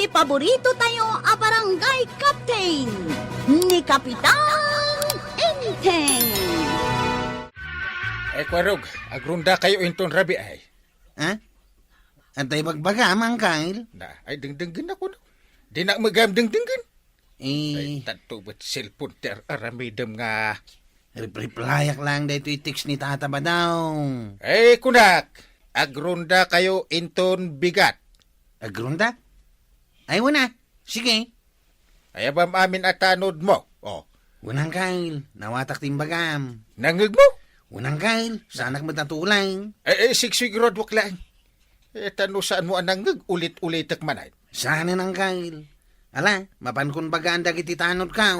iti paborito tayo a barangay captain ni Kapitan Enteng. Kwarog, agrunda kayo inton rabi ay. Ha? Antay bagbaga, Mang Kyle? Ay dengdenggen ako no. Di na magam dengdenggen. Ay, Eh, tanto ba't cellphone ter aramidem nga. replayak lang dito i-text ni Tata ba daw? Kunak, agrunda kayo inton bigat. Agrunda? Ay, wala. Sige. Ay abam amin at tanod mo. Unang Kyle, nawatak timbagam. Nangig mo? Unang Kyle, sanak matatulay. Sigsig rodwak lang. Tano saan mo anangig ulit-ulit manay. Sana nang Kyle. Ala, mapankon bagaan dagiti tanod ka.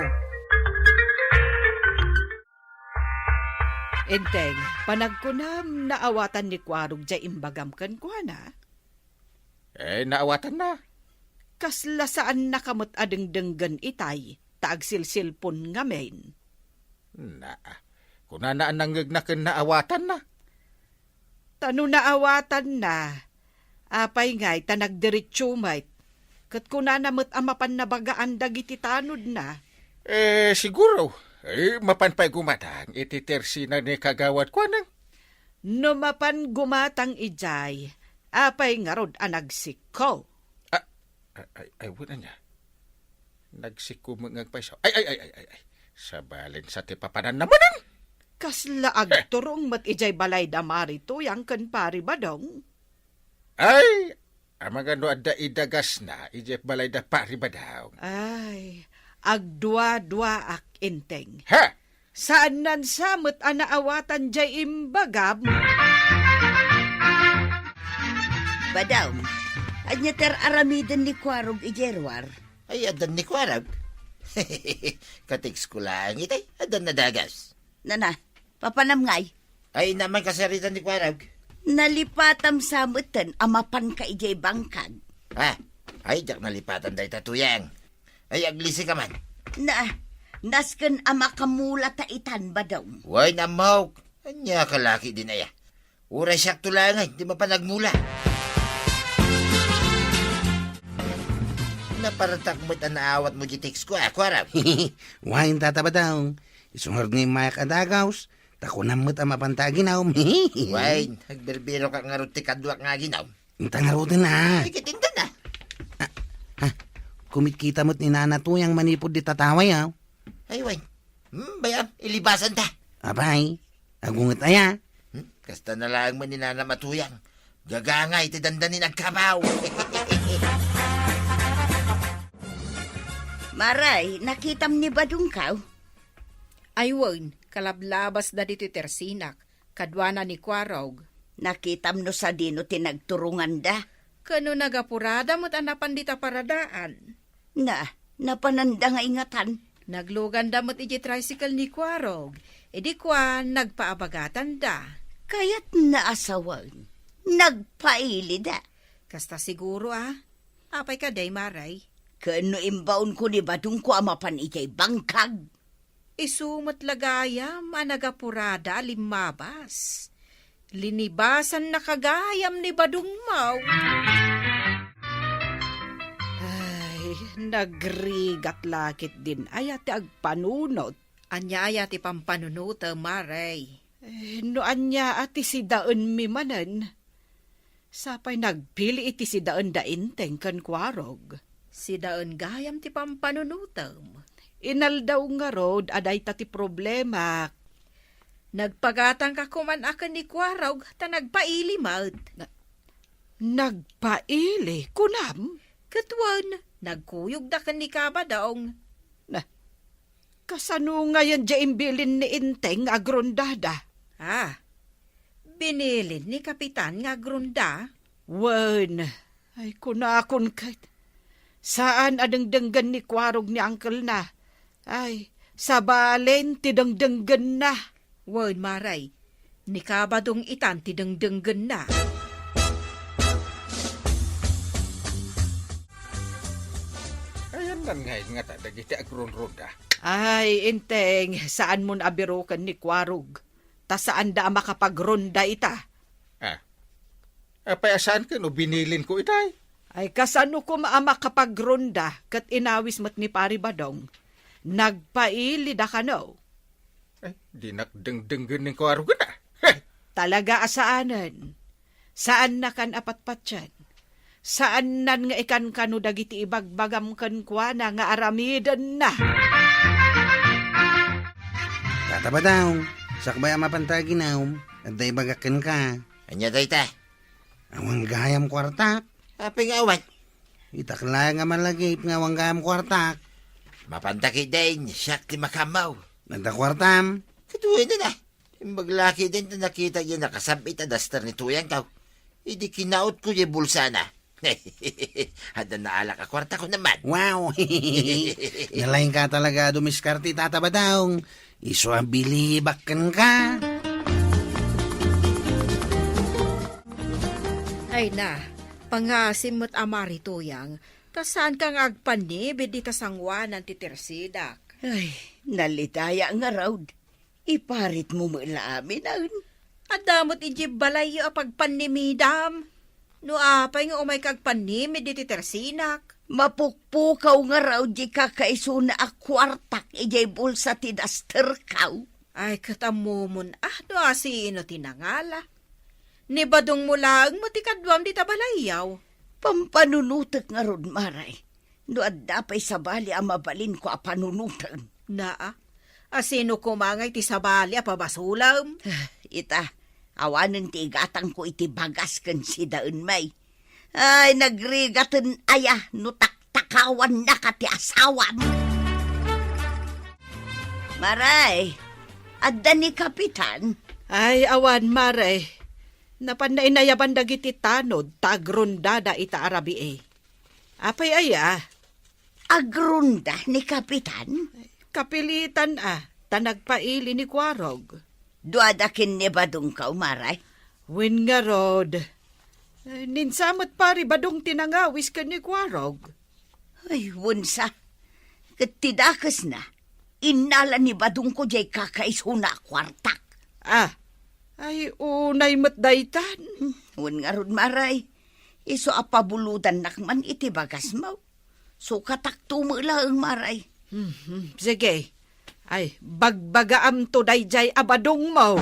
Enteng, panagkunam naawatan ni Kwarog jay imbagam kan kuana. Naawatan na. Kasla saan nakamot adengdenggan itay, taagsilsilpon nga main. Kuna na anangig na naawatan na. Tano naawatan na, apay ngay tanagdiritsumay, kat kuna namot amapan na bagaan dagiti tanod na. Siguro. Mapanpay gumatang ititersi na ni kagawad ko nang. No mapan gumatang ijay, apay nga rod anagsiko. Ay, wala niya. Nagsiko mga paiso. Ay. Sabalin sa tipapanan naman ang. Kasla agturong mat ijay balay damari to yang kan pari badong. Ay, mga no adda idagas na, ijay balay da pari ba daw? Ay, agdwa-dwa ak Enteng. Ha? Saan nan samot anaawatan jay imbagam? Badaw, anya ter aramiden ni Kwarog ijerwar. Ay, adan ni Kwarag. Katiks ko lang itay, adan na dagas. Nana, papanamngay. Ay, naman kasaritan ni Kwarag. Nalipatam sa mutan amapan ka ijay bangkag. Ay, jak nalipatan day tatuyang. Ay, aglisi ka man. Nasken ama kamula taitan badaw. Way namaw. Anya kalaki din aya. Ura siyak tulangay, di mapanagmula. Naparatak mo't ang naawat mo di text ko, Kwarag. Wain Tata ba daw? Isungod ni Mike Adagaws, takunan mo't ang mapantaginaw. Way, nagberbero ka nga ruti kadwak nga ginaw. Tangarutin na. Ikitinda na. Kumit-kita mo't ni Nana tuyang manipod di tataway Ay, way. Bayam, ilibasan ta. Abay, agungat aya. Kasta na lang man ni Nana matuyang. Gagangay, tidandanin ang kabaw. Maray, nakitam ni badung kaw. Aywan, kalablabas da dito tersinak, kadwana ni Kwarog. Nakitam no sa dino tinagturungan da. Kano nagapurada mo't anapan dita paradaan. Napananda nga ingatan. Naglugan da mo't iji tricycle ni Kwarog. Di kwa nagpaabagatan da. Kaya't naasawan. Nagpaili da. Kasta siguro apay ka day maray. Kano imbaon ko ni badung ko amapan ijay bangkag. Isumot lagayam nagapurada limabas. Linibasan na kagayam ni badung mau. Nagrigat lakit din ayat agpanunot. Anya ayat ipampanunot maray. No anya ati si daan mi manan. Sapay nagpili iti si daan da Enteng kan Kwarog. Si daan gayam ti pampanunutam. Inaldaw nga rod aday tati problema. Nagpagatang ka kuman akan ni Kwarog ta nagpaili maut. Nagpaili? Kunam? Katwan, nagkuyog da kan ni Kabadaong. Kasano ngayon dya imbilin ni Enteng agrondada? Binilin ni Kapitan nga agrunda. Wen, ay kunakon kahit. Saan adengdenggan ni Kwarog ni Uncle na? Ay, sa balen tidengdenggan na. Wen maray, ni Kabadong itan tidengdenggan na. Ayan nan ngayon nga dagiti agron-ronda. Ay, Enteng, saan mo naabirokan ni Kwarog? Ta saan da makapagronda ita? Apay asaan ka no binilin ko itay? Ay kasano ko maama kapag ronda kat inawis mat ni Pari Badong. Nagpaili da ka no. Ay, di nakdengdenggan ng kuwarog na. Heh, Talaga asaanan. Saan na kan apatpatyan? Saan nan nga ikan kanu dagiti ibagbagam kan kwa na nga aramidan na? Tatabadaw, sakbay mapantagi na at day bagakan ka. Anya dayta? Awang gayam kwartak. Aping awan. Itakla nga malagip nga awang gayam kwartak. Mapantaki din, siyak ti makamaw. Nanda kwartam. Katuloy na na. Maglaki din na nakita niya nakasabit na daster ni Tuyang kaw. Hindi kinaot ko yung bulsa na. Hada na alak kwarta ko naman. Wow! Nalain ka talaga dumiskarte tatabadaw. Iso ang bilibakan ka. Ay na, pangasim mo't amari Tuyang, tasan kang agpanibid di tasangwanan ti Tersidak. Ay, nalitaya nga raw. Iparit mo mula amin ang. Adamot iji balayo a pagpanimidam. No apay nga umay kag panimid iti Tersinak. Mapukpukaw nga raw di kakaiso na akwartak ijay bulsa ti daster kaw. Ay katamumon no asino tinangala. Ni badong mulaang mo ti kadwam di tabalayaw. Pampanunutek nga rod maray. No addapay sa bali ang mabalin ko a panunutan. Naa, asino kumangay ti sabali a pabasulam. Ita, awanan ti igatang ko iti bagas ken si daun may. Ay, nagrigatan aya, no taktakawan na ka ti asawan. Maray, adda ni Kapitan. Ay awan maray. Napanay na yaban dagiti tanod tagrondada ita arabi eh. Apay aya, Agrunda ni Kapitan. kapilitan tanagpaili ni Kwarog. Duadakin ni badong ka, Maray. Win nga rod. Ninsamot pari badong tinangawis ka ni Kwarog. Ay, wunsa. Katidakas na. Inala ni badong ko jay kakaisuna kwartak. Ay unay mat daytan. Wun nga ron, Maray. Iso apabuludan nakman iti bagas mo. So katakto mo lang, Maray. Sige. Ay, bagbagaam to dayjay abadong mo.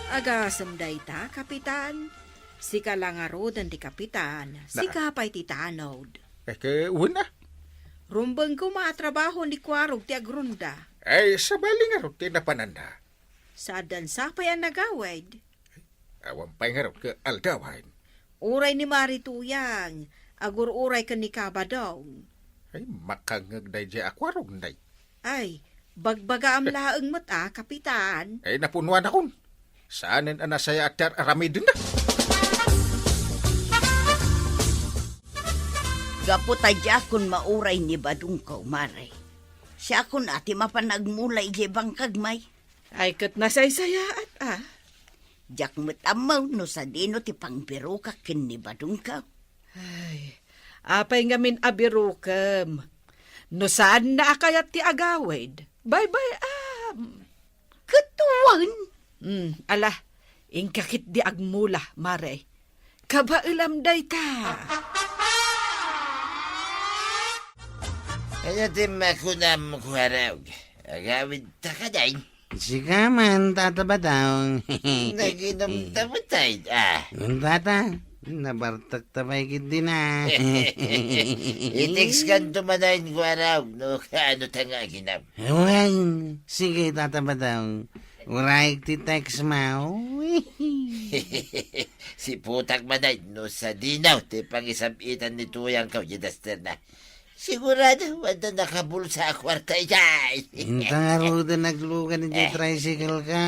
Agasam dayta, Kapitan. Sika lang arodan ti Kapitan. Sika pa'y ti tanod. Ay, una. Rumbang ko maatrabaho ni Kwarog ti agrunda. Ay, sa bali nga ro, tinapananda. Sa dansa pa yan nagawid. Awan pa nga ro, ka aldawan. Uray ni Marituyang. Agur-uray ka ni Kabadong. Ay, makangag na dyan akwarog na. Ay, bagbaga am laang mata, Kapitan. Ay, napunuan akon. Saanin anasaya atar aramidin na. Gaputadya kun mauray ni badong ka, Maray. Siya kun ati mapanagmulay jay bangkag may. Ay, kat nasaysayaat Diyak matamaw no sa dino ti pangbiro ka kin ni badong ka. Ay, apay nga min abirukam. No saan na akayat ti agawid? Bye-bye, Katuwan! Ala, ingkakit di agmula, Mare. Kabailam day ta. Ano ti makunam Kwarog? Agawid ta ka din. Sika man, tatabadaw. Naginom tamatay. Yung tata, nabartak tabay kit din Itix kan tumanayin Kwarog. No, kaano ta nga ginam. Ewan, sige tatabadaw. Uray ti text mo. Si putak manay, no sa dinaw, ti pangisabitan ni Tuyang kaw, yidaster na. Sigurado, wala nakabulsa kwarta yan. Intang aruda naglugan ni tricycle ka.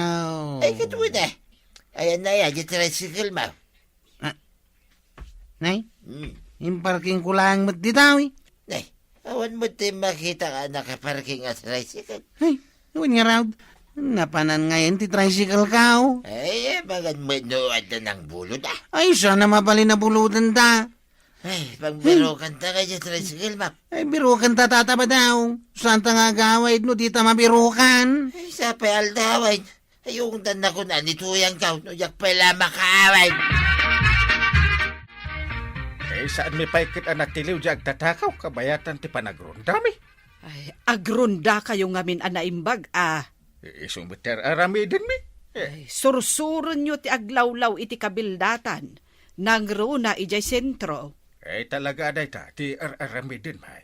Ay, katuwa na. Ayan na yan, yung tricycle mo. Nay, yung parking ko lang mat ditawi. Nay, awan mo ti makita ka nakaparking at tricycle. Ay, awan nga raw. Napanan ngayon ti tricycle ka. Ay, bagan mo nood na ng bulod Ay, sana mapali na bulutan ta. Ay, pangbiro kanta ka yung tricycle map. Ay, birukan ta tataba daw. Saan ta nga gawid no, di ta mabirukan. Ay, sa payaldaway. Ay, yung tanda ko na ni Tuyang kaw, no yak pala makaaway. Ay, saan may paikit ang natiliw diyag tatakaw, kabayatan ti panagrundami. Ay, agronda kayo ngamin anaimbag, Isong beter arami din mi. Ay, sursuron nyo ti aglawlaw iti kabildatan. Nangro na ijay sentro. Ay, talaga aday ta, ti arami din, may.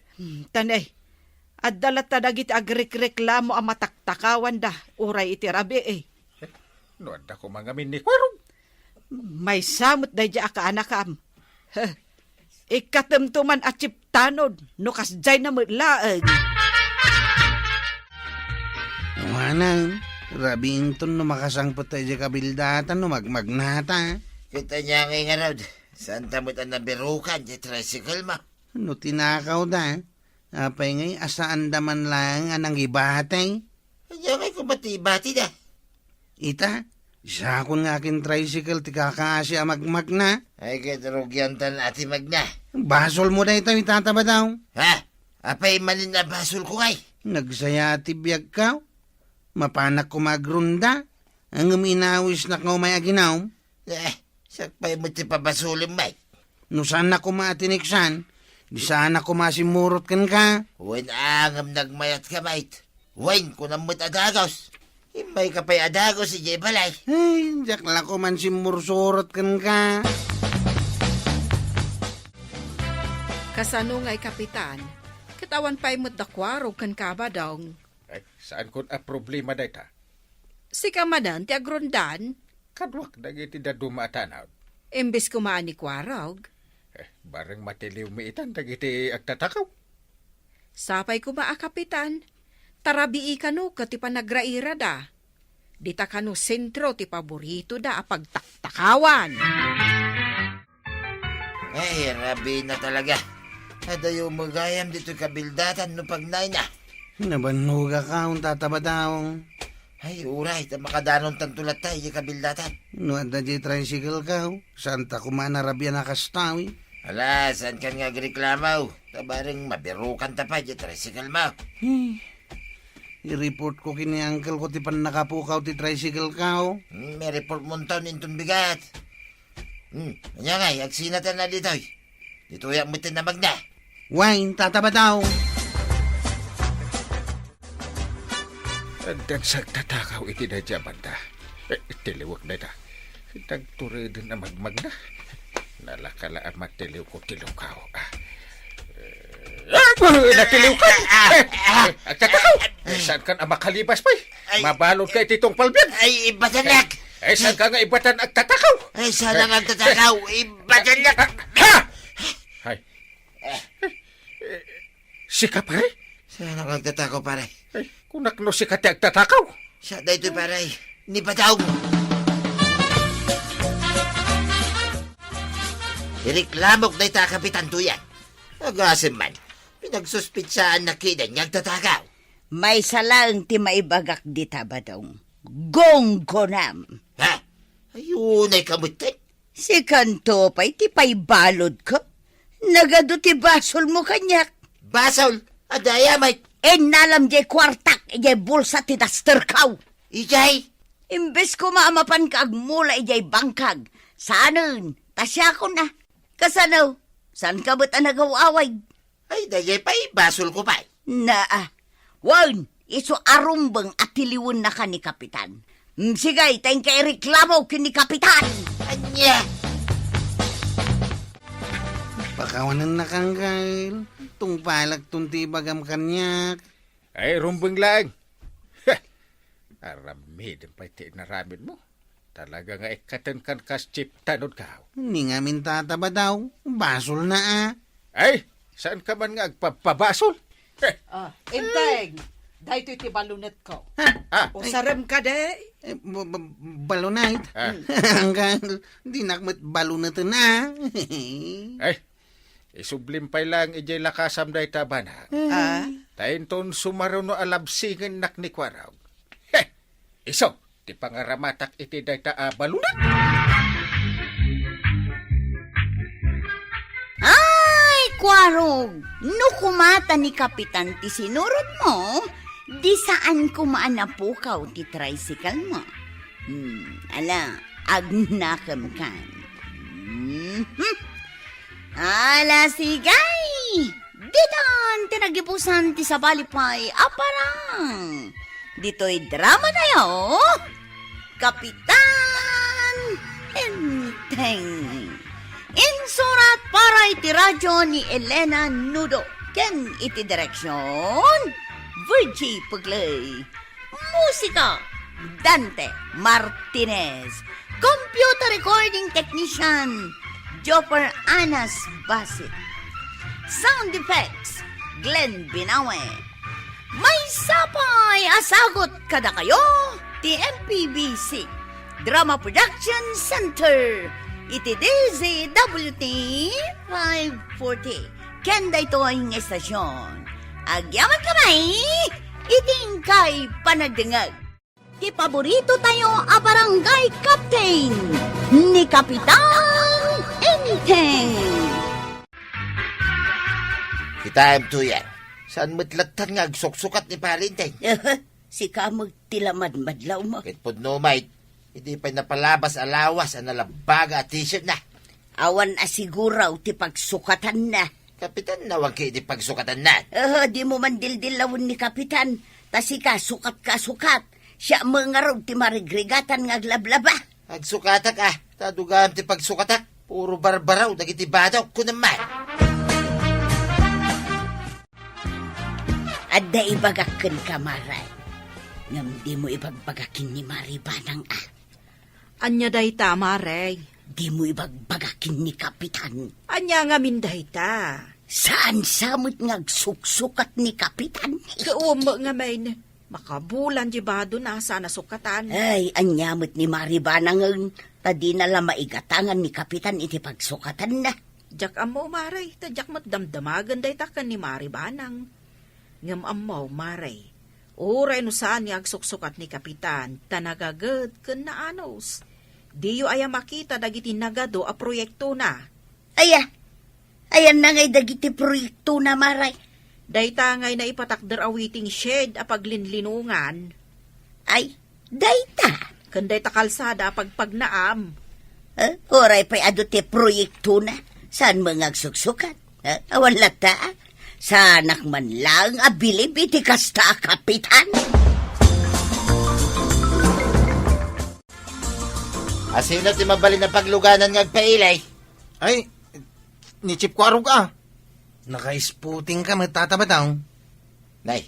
Tanay, at dalat ta dagiti agrekreklamo ang mataktakawan da, uray iti rabi Noon ako mga ni Kwarog. May samot da di aka anakam. Ikatemtuman at chiptanod, nukas jay na mulaag. Awanan, rabinton no makasangpot tayo di kabildatan no magmagnata. Kita niya ngay nga raw. Saan tamot ang nabirukan di tricycle mo? No tinakaw da. Apay ngay asaan daman lang anang ibatay. Kanya ngay kumati-bati da. Ita, isa akong nga akin tricycle ti kakasya magmagna. Ay katarugyan tan ati magna. Basol mo da ito itataba daw. Ha? Apay manin na basol ko ay. Nagsaya ti biyag ka. Mapanak ko magrunda. Ang uminawis na ko may aginaw. Sakpay mo ti pabasulin may. No saan na ko maatiniksan. Di saan ako masimurot kan ka. Wen angam nagmayat ka mait. Wen kunamot adagos. Imay ka pa'y adagos si Jay Balay. Ay, jak la ko man simursurot kan ka. Kasano nga'y kapitan, katawan pa'y mutdakwarog kan kabadong. Ay, saan kun a problema day ta? Si kamadan ti agrondan, Kadwak dagiti da dumatanaw. imbis kumaan ni kwarog. Bareng matiliw mi itan dagiti agtatakaw. Sapay ko ba kapitan? Tarabii kanu ka ti panagraira da. Dita kanu sentro ti paborito da apagtaktakawan. Ay, rabi na talaga. Adayo magayam dito kabildatan no pagnay na. Nabanuga ka ang tataba daw. Ay, uray, ta makadanon tantulat tayo di kabildatan. No ada di tricycle ka. Santa kumanarabya na kastawi. Ala, saan kan nga reklamaw? Tabaring mabirukan ta pa di tricycle mo. I-report ko kini uncle ko ti pan nakapukaw ti tricycle ka. May report mo taon intong bigat. Kanya nga, agsinatan na dito. Dito yung mutin na magna. Wine, tataba daw. Dan sa tatakaw iti da dya banda. Tiliwag na ta. Tagturi din na magmagna. Nalakala ang matiliw ko tilukaw. Natiliw ka! Agtatakaw! Saan ka na makalibas pa? Mabalot ka ititong palbiag. Ay, ibatanak! Saan ka nga ibatan agtatakaw? Ay, sana nga tatakaw. Ibatanak! Hay. Sika pare? Sana nga tatakaw, pare. Ay, kunakno sika ti agtatakaw. Siya dito, pare. Ni pataw. Ireklamok na ita, Kapitan Tuyan. Agasim man. Pinagsuspitsaan na kida niyang tatakaw. May salang ti maibagak di tabadong. Gonggonam. Ha? Ayun ay kamutin. Si kanto pa'y ti pa'y balod ko. Nagado ti basol mo kanyak. Basol, adaya may Nalam jay kwartak, jay bulsa ti daster kaw. ijay. Imbes ko maamapan ka agmula ijay bangkag. Saanon, tasya ko na. Kasanaw, saan ka ba't nagawaway? Ay, dayay pa'y basol ko pa'y. Wan, iso arumbang at tiliwan na ka ni Kapitan. Sigay, tayong kay reklamo kini Kapitan. Anya. Pakawanan na kang kail. Tung palag tunti bagam kanyak. Ay, rumbang lang. Aramid ang pati naramid mo. Talaga nga ikatan kan kas chip tanod ka. Hindi nga min tataba daw. Basol na Ay, saan ka man nga agpapabasol? Inteng, dahito iti balunet ko. O sarem ka de. Balonite. Hanggang di nakmat balonite na. Ay, isublimpay lang ijay lakasam day tabana. Tayin ton sumaruno alabsingan nak ni Kwaraw. Iso, ti pangaramatak iti day balunat. Ay, Kwarog, no kumata ni Kapitan ti sinurot mo, di saan kumaanapukaw ti tricycle mo. Ala, agnakam kan. Alasigay! Ditan, tinagipusan ti sa balipay, aparang. Dito'y drama tayo. Kapitan Enteng. Insurat para iti radyo ni Elena Nudo. Ken iti direksyon, Virgie Puglay. Musika, Dante Martinez. Computer recording technician, Jopper Anas Basit. Sound effects, Glenn Binawe. May sapay asagot kada kayo, TMPBC Drama Production Center. Iti DZWT 540. Kenda ito ang estasyon. Agyaman kamay, iting kay panagdingag. Di paborito tayo a barangay captain ni Kapitan Enteng. Kita Tuyang. Saan matlatan nga agsuksukat ni Parinteng? Si kamag tilamad madlaw mo. Kahit po no, mate. Hindi pa napalabas alawas ang nalabaga at t-shirt na. Awan asiguraw ti pagsukatan na. Kapitan, nawag kayo di pagsukatan na. Di mo man dildilawon ni Kapitan. Tasi ka, sukat ka, sukat. Siya mangarog ti marigrigatan nga aglablaba. Agsukatak ah. Tadugam ti pagsukatak. Puro barbaraw, dagiti badaw ko naman. Adda ibagakan ka, Maray. Ngam di mo ibagbagakin ni Maribanang ah. Anya day ta, Maray. Di mo ibagbagakin ni Kapitan. Anya nga minday ta. Saan samot nga agsuksukat ni Kapitan? Kaumo nga may makabulan di bado na sana sukatan. Ay, anyamot ni Maribanang ang tadi na lang maigatangan ni Kapitan iti pagsukatan na. Jak amo, Maray. Tadyak mat damdamagan day ta kan ni Maribanang. Ngam amo, Maray. Uray no saan nga agsuksukat ni Kapitan, tanagagad ken na anos. Diyo aya makita dagiti nagado a proyekto na. Ayan na ngay dagiti proyekto na, Maray. Dayta ngay na ipatakder a waiting shed a paglinlinungan. Ay, dayta. Ken dayta kalsada a pagpagnaam. Oray pa'y ado ti proyekto na. Saan mga agsuksukat? Awan lata. Sanak man lang abilib iti kasta Kapitan. Asino ti mabali na pagluganan ng agpailay? Ay, ni Chip Kwarog ah. Naka-isputing ka magtatabadaw. Nay,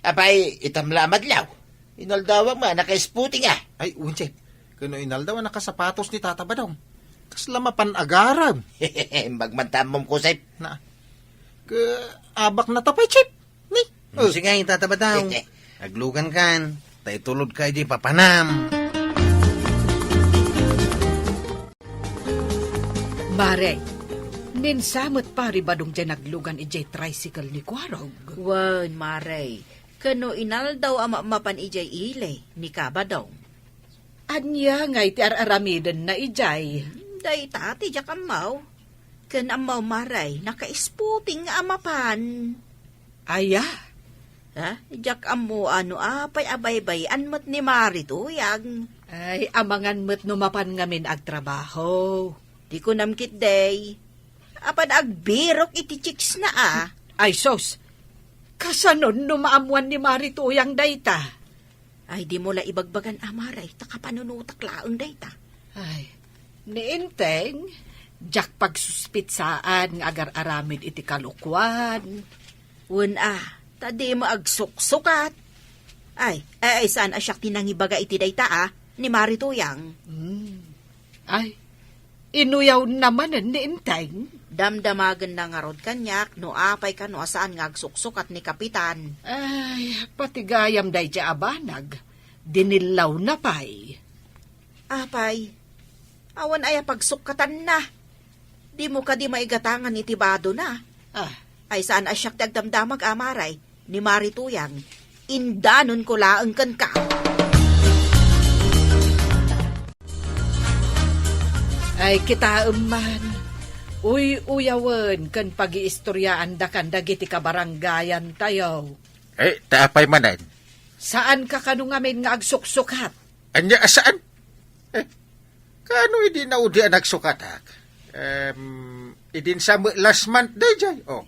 apay itamla madlaw. Inaldawang ma, naka-sputing ah. Ay, unche. Kano inaldaw nakasapatos ni tatabadaw. Kasla mapanagaram. Magmantamom ko sa'y. Na, abak na tapay, Chip. Ni. Sige, tatabadaw. Aglugan kan. Tay tulod ka di papanam. Mare, ninsamot pari badong dyan naglugan ijay tricycle ni Kwarog. Wan, Maray. Kano inaldaw ama mapan ijay ile ni Kabadong. Anya nga iti araramidan na ijay. Day tati jak amaw. Ken amaw, Maray, naka-sputing nga amapan. Aya, Ha? Jak amo ano apay abay-bayan mat ni Mari Tuyang. ay amangan mo't numapan ngamin agtrabaho. Di ko namkit day. Apan agbirok iti chicks na ah. Ay sos, kasanon numaamuan ni Marituyang dayta. Ay di mo la ibagbagan amaray, takapanunutak laang dayta. Ay, niinteng, jak pagsuspitsaan nga agar-aramid iti kalukwan. Wen tadi mo agsuksukat. Ay saan asyak tinangibaga iti dayta ni Mari Tuyang. Ay, inuyaw naman niinteng. Damdamagan na nga rod kanyak, no apay ka no asaan nga agsuksukat ni Kapitan. Ay, patigayam day dya abanag. Dinilaw na pay. Apay, awan aya pagsukatan na. Di mo ka di maigatangan iti bado na. Ay saan asyak dagdamdamag amaray ni Mari Tuyang. Indanon ko laang kan ka. Ay, kita man. Uyawan kan pag-iistoryaan da kan dagiti kabaranggayan tayo. Taapay manan. Saan ka kanungamin nga agsuksukat? Anya asaan? Kano hindi na udi ang nagsukatak? Idin sa last month day, jay. Oh.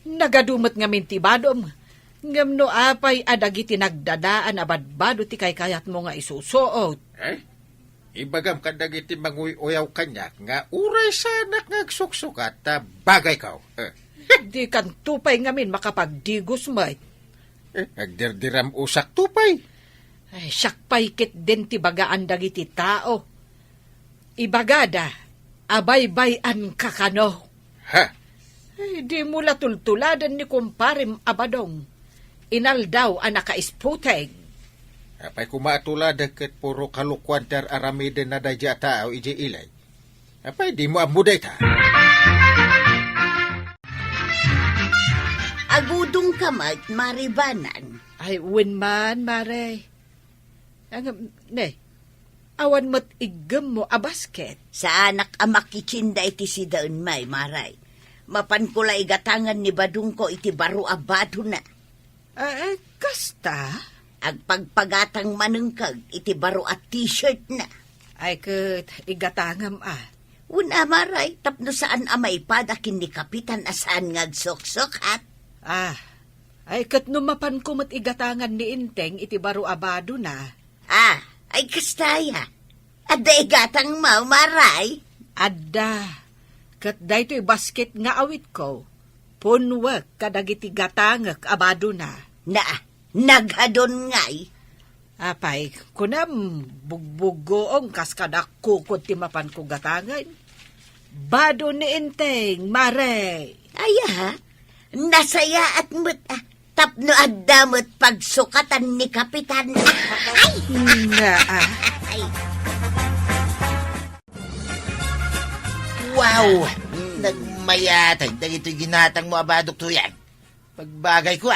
Nagadumot nga mintibadom. Ngam no apay adagiti nagdadaan abadbado ti kay kayat mo nga isusuot. Ibagam kandag iti manguyaw kanyak nga uray sanak ngagsuksukat ta bagay kaw. Di kan tupay ngamin makapagdigos mo. Agdirdiram usak tupay. Ay, sakpay kit din ti bagaan dagiti tao. Ibagada, abay-bayan kakano. Ha? Ay, di mula tultuladan ni kumparim abadong. Inaldaw ang nakaisputeg. Apay kumatulad ket puro kalukwan ter aramiden na dadya tao iji ilay. Apay di mo amuday ta. Agudong kamay, maribanan. Ay, winman, mare. Awan mo't igam mo a basket. Sa anak amak kitsinda iti si daun may, maray. Mapan ko la igatangan ni badung ko iti baro abado na. Kasta? Agpagpagatang manungkag iti baro at t-shirt na. Ay, kat igatangam Una maray, tapno saan amay padakin ni Kapitan asaan ngagsoksok at? Ay, kat numapan ko mo't igatangan ni Inteng iti baro abado na. Ay kastaya. Adda igatang mau, maray. Adda. Kat daytoy basket nga awit ko. Punwag kadagiti gatangak abado na. Naghadon ngay. Apay, kunam bugbugoong kaskadak kukod ti mapan ko gatangan. Bado ni Inteng, mare. Aya, nasaya at mo't tapno adda mo't pagsukatan ni Kapitan. Ay! Wow! Nagmayatay, dagito'y ginatang mo abadok to yan. Pagbagay ko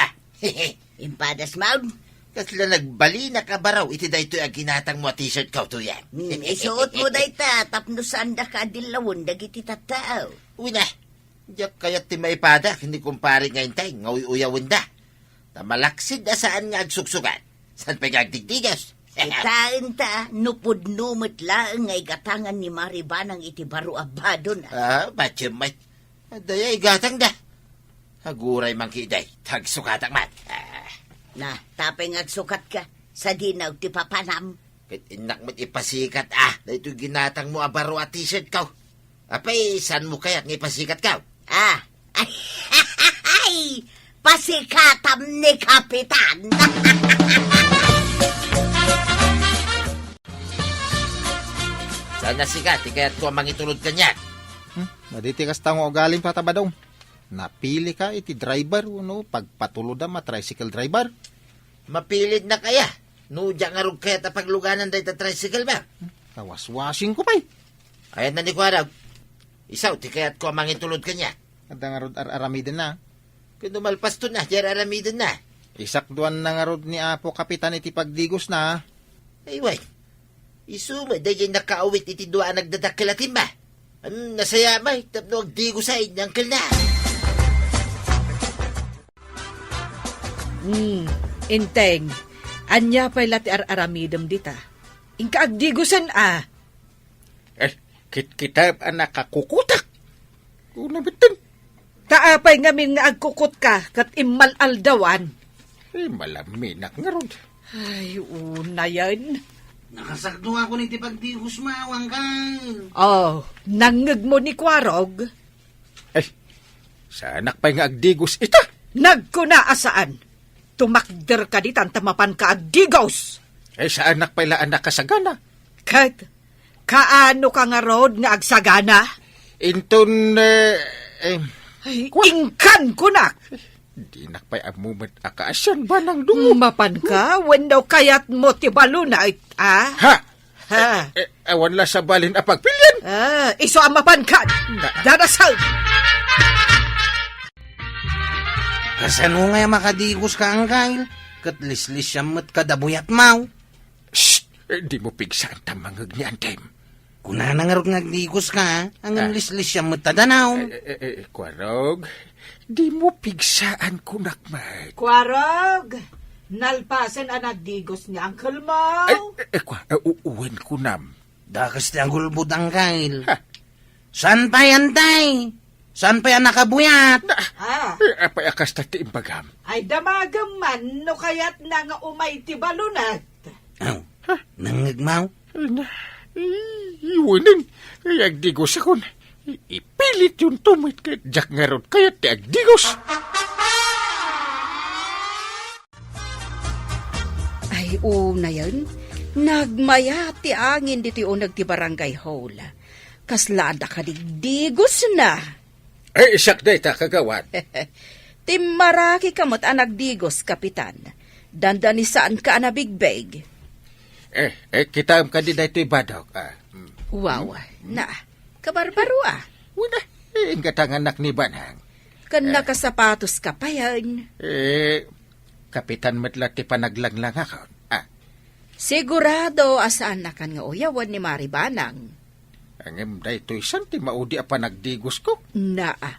Impadas maun. Kasla nagbali na kabaraw, iti dayto'y ang ginatang mo t-shirt ka to yan. Isuot mo dayta, tapno sanda ka dilawon, dagiti tatao. Uy na, diyak kayat ti maipada, hindi kumpare ngayon tayo, ngawi-uyawin da. Tamalaksid na saan nga agsuksukan, saan pa gagdigdigas. Itaan ta, nupod-numot laang ngay gatangan ni Maribanang iti baro abado na. Batyamat. Daya igatang da. Haguray mang kiday, tagsukatang mat. Na, tapay ngagsukat ka, sa dinaw ti papanam. Kit inak mo't ipasikat dahito ginatang mo abaro at t-shirt ka. Apay, saan mo kaya't ngipasikat ka? Ay, pasikatam ni Kapitan. Sana sikat, kaya't ko mangitulod kanyan. Maditikas tango galing pa tabadong. Napili ka iti driver, pagpatulod ma tricycle driver. Mapilid na kaya. Nudya nga rog kaya tapagluganan dahi ta tricycle ba? Tawas-wasing ko pa'y. Ayan na ni Kuarag. Isaw, ti kaya't ko mangitulod kanya. At nga rod aramiden na. Kung dumalpas to na, diyan aramidin na. Isakduan na nga rod ni Apo Kapitan iti pagdigos na. Ay, way. Isumay, dahil nakaawit iti doa nagdadakilatin ba? Nasaya may, tapno agdigo sa inyangkal na. Inteng, anya pa'y lati aramidam dita. Inka agdigusan Kita nakakukutak. Una bitin. Taapay ngamin nga agkukot ka, kat imalaldawan. Malaminak nga rod. Ay, una yan. Nakasakdo ako ni ti pagdigos mawang kan. Nangag mo ni Kwarog. Sa anak pa'y nga agdigos ita. Nagkuna asaan. Tumakder ka ditan, tamapan ka agdigos. Sa anak pa'y laan na kasagana. Kat, kaano ka nga rod nga agsagana? Inton, Ay, ingkan ko na. di nakpay amumat akaasyan ba ng dungo? Mapan ka, when daw kayat mo ti balunay, Ha? Awan la sa balin apagpilyan. Iso ang mapan ka. Darasal. Kasano nga makadigos ka ang kail? Katlislis siya mat kadabuyat mau. Shh! Di mo pigsaan tamangag ni Antem. Kuna na nga rog nagdigos ka, ang lislis siya mat tadanaw. Kwarog, di mo pigsaan kunakmay. Kwarog, nalpasan ang nagdigos ni Uncle Mau. Uwan kunam. Dakas ti ang gulbud ang kail. Ha? Saan pa yan, tay? Saan pa yan nakabuyat? Ah, Apay akas tati imbagam. ay damagam man, no kaya't na nga umay ti balunat. Aw, nangagmaw? Iwanan. Ay agdigos ako na. Ipilit yung tumit kay Jack nga ron. Kaya ti agdigos. Ay, una yan. Nagmaya ti angin diti unag ti barangay hall. Kaslada ka digdigos na. Ay, isak day ta kagawan. Timaraki kamot ang nagdigos, kapitan. Dandani saan ka na bigbeg. Kita ka di day ti badok. Wow, na. Kabarbaro ah. Wala. Ingatang anak ni Banang. Kan nakasapatos ka pa yan. Kapitan matla ti panaglanglang ako. Sigurado asaan na kan nga uyawan ni Maribanang. Ang day to isan ti maudi apa nagdigos ko. Naa.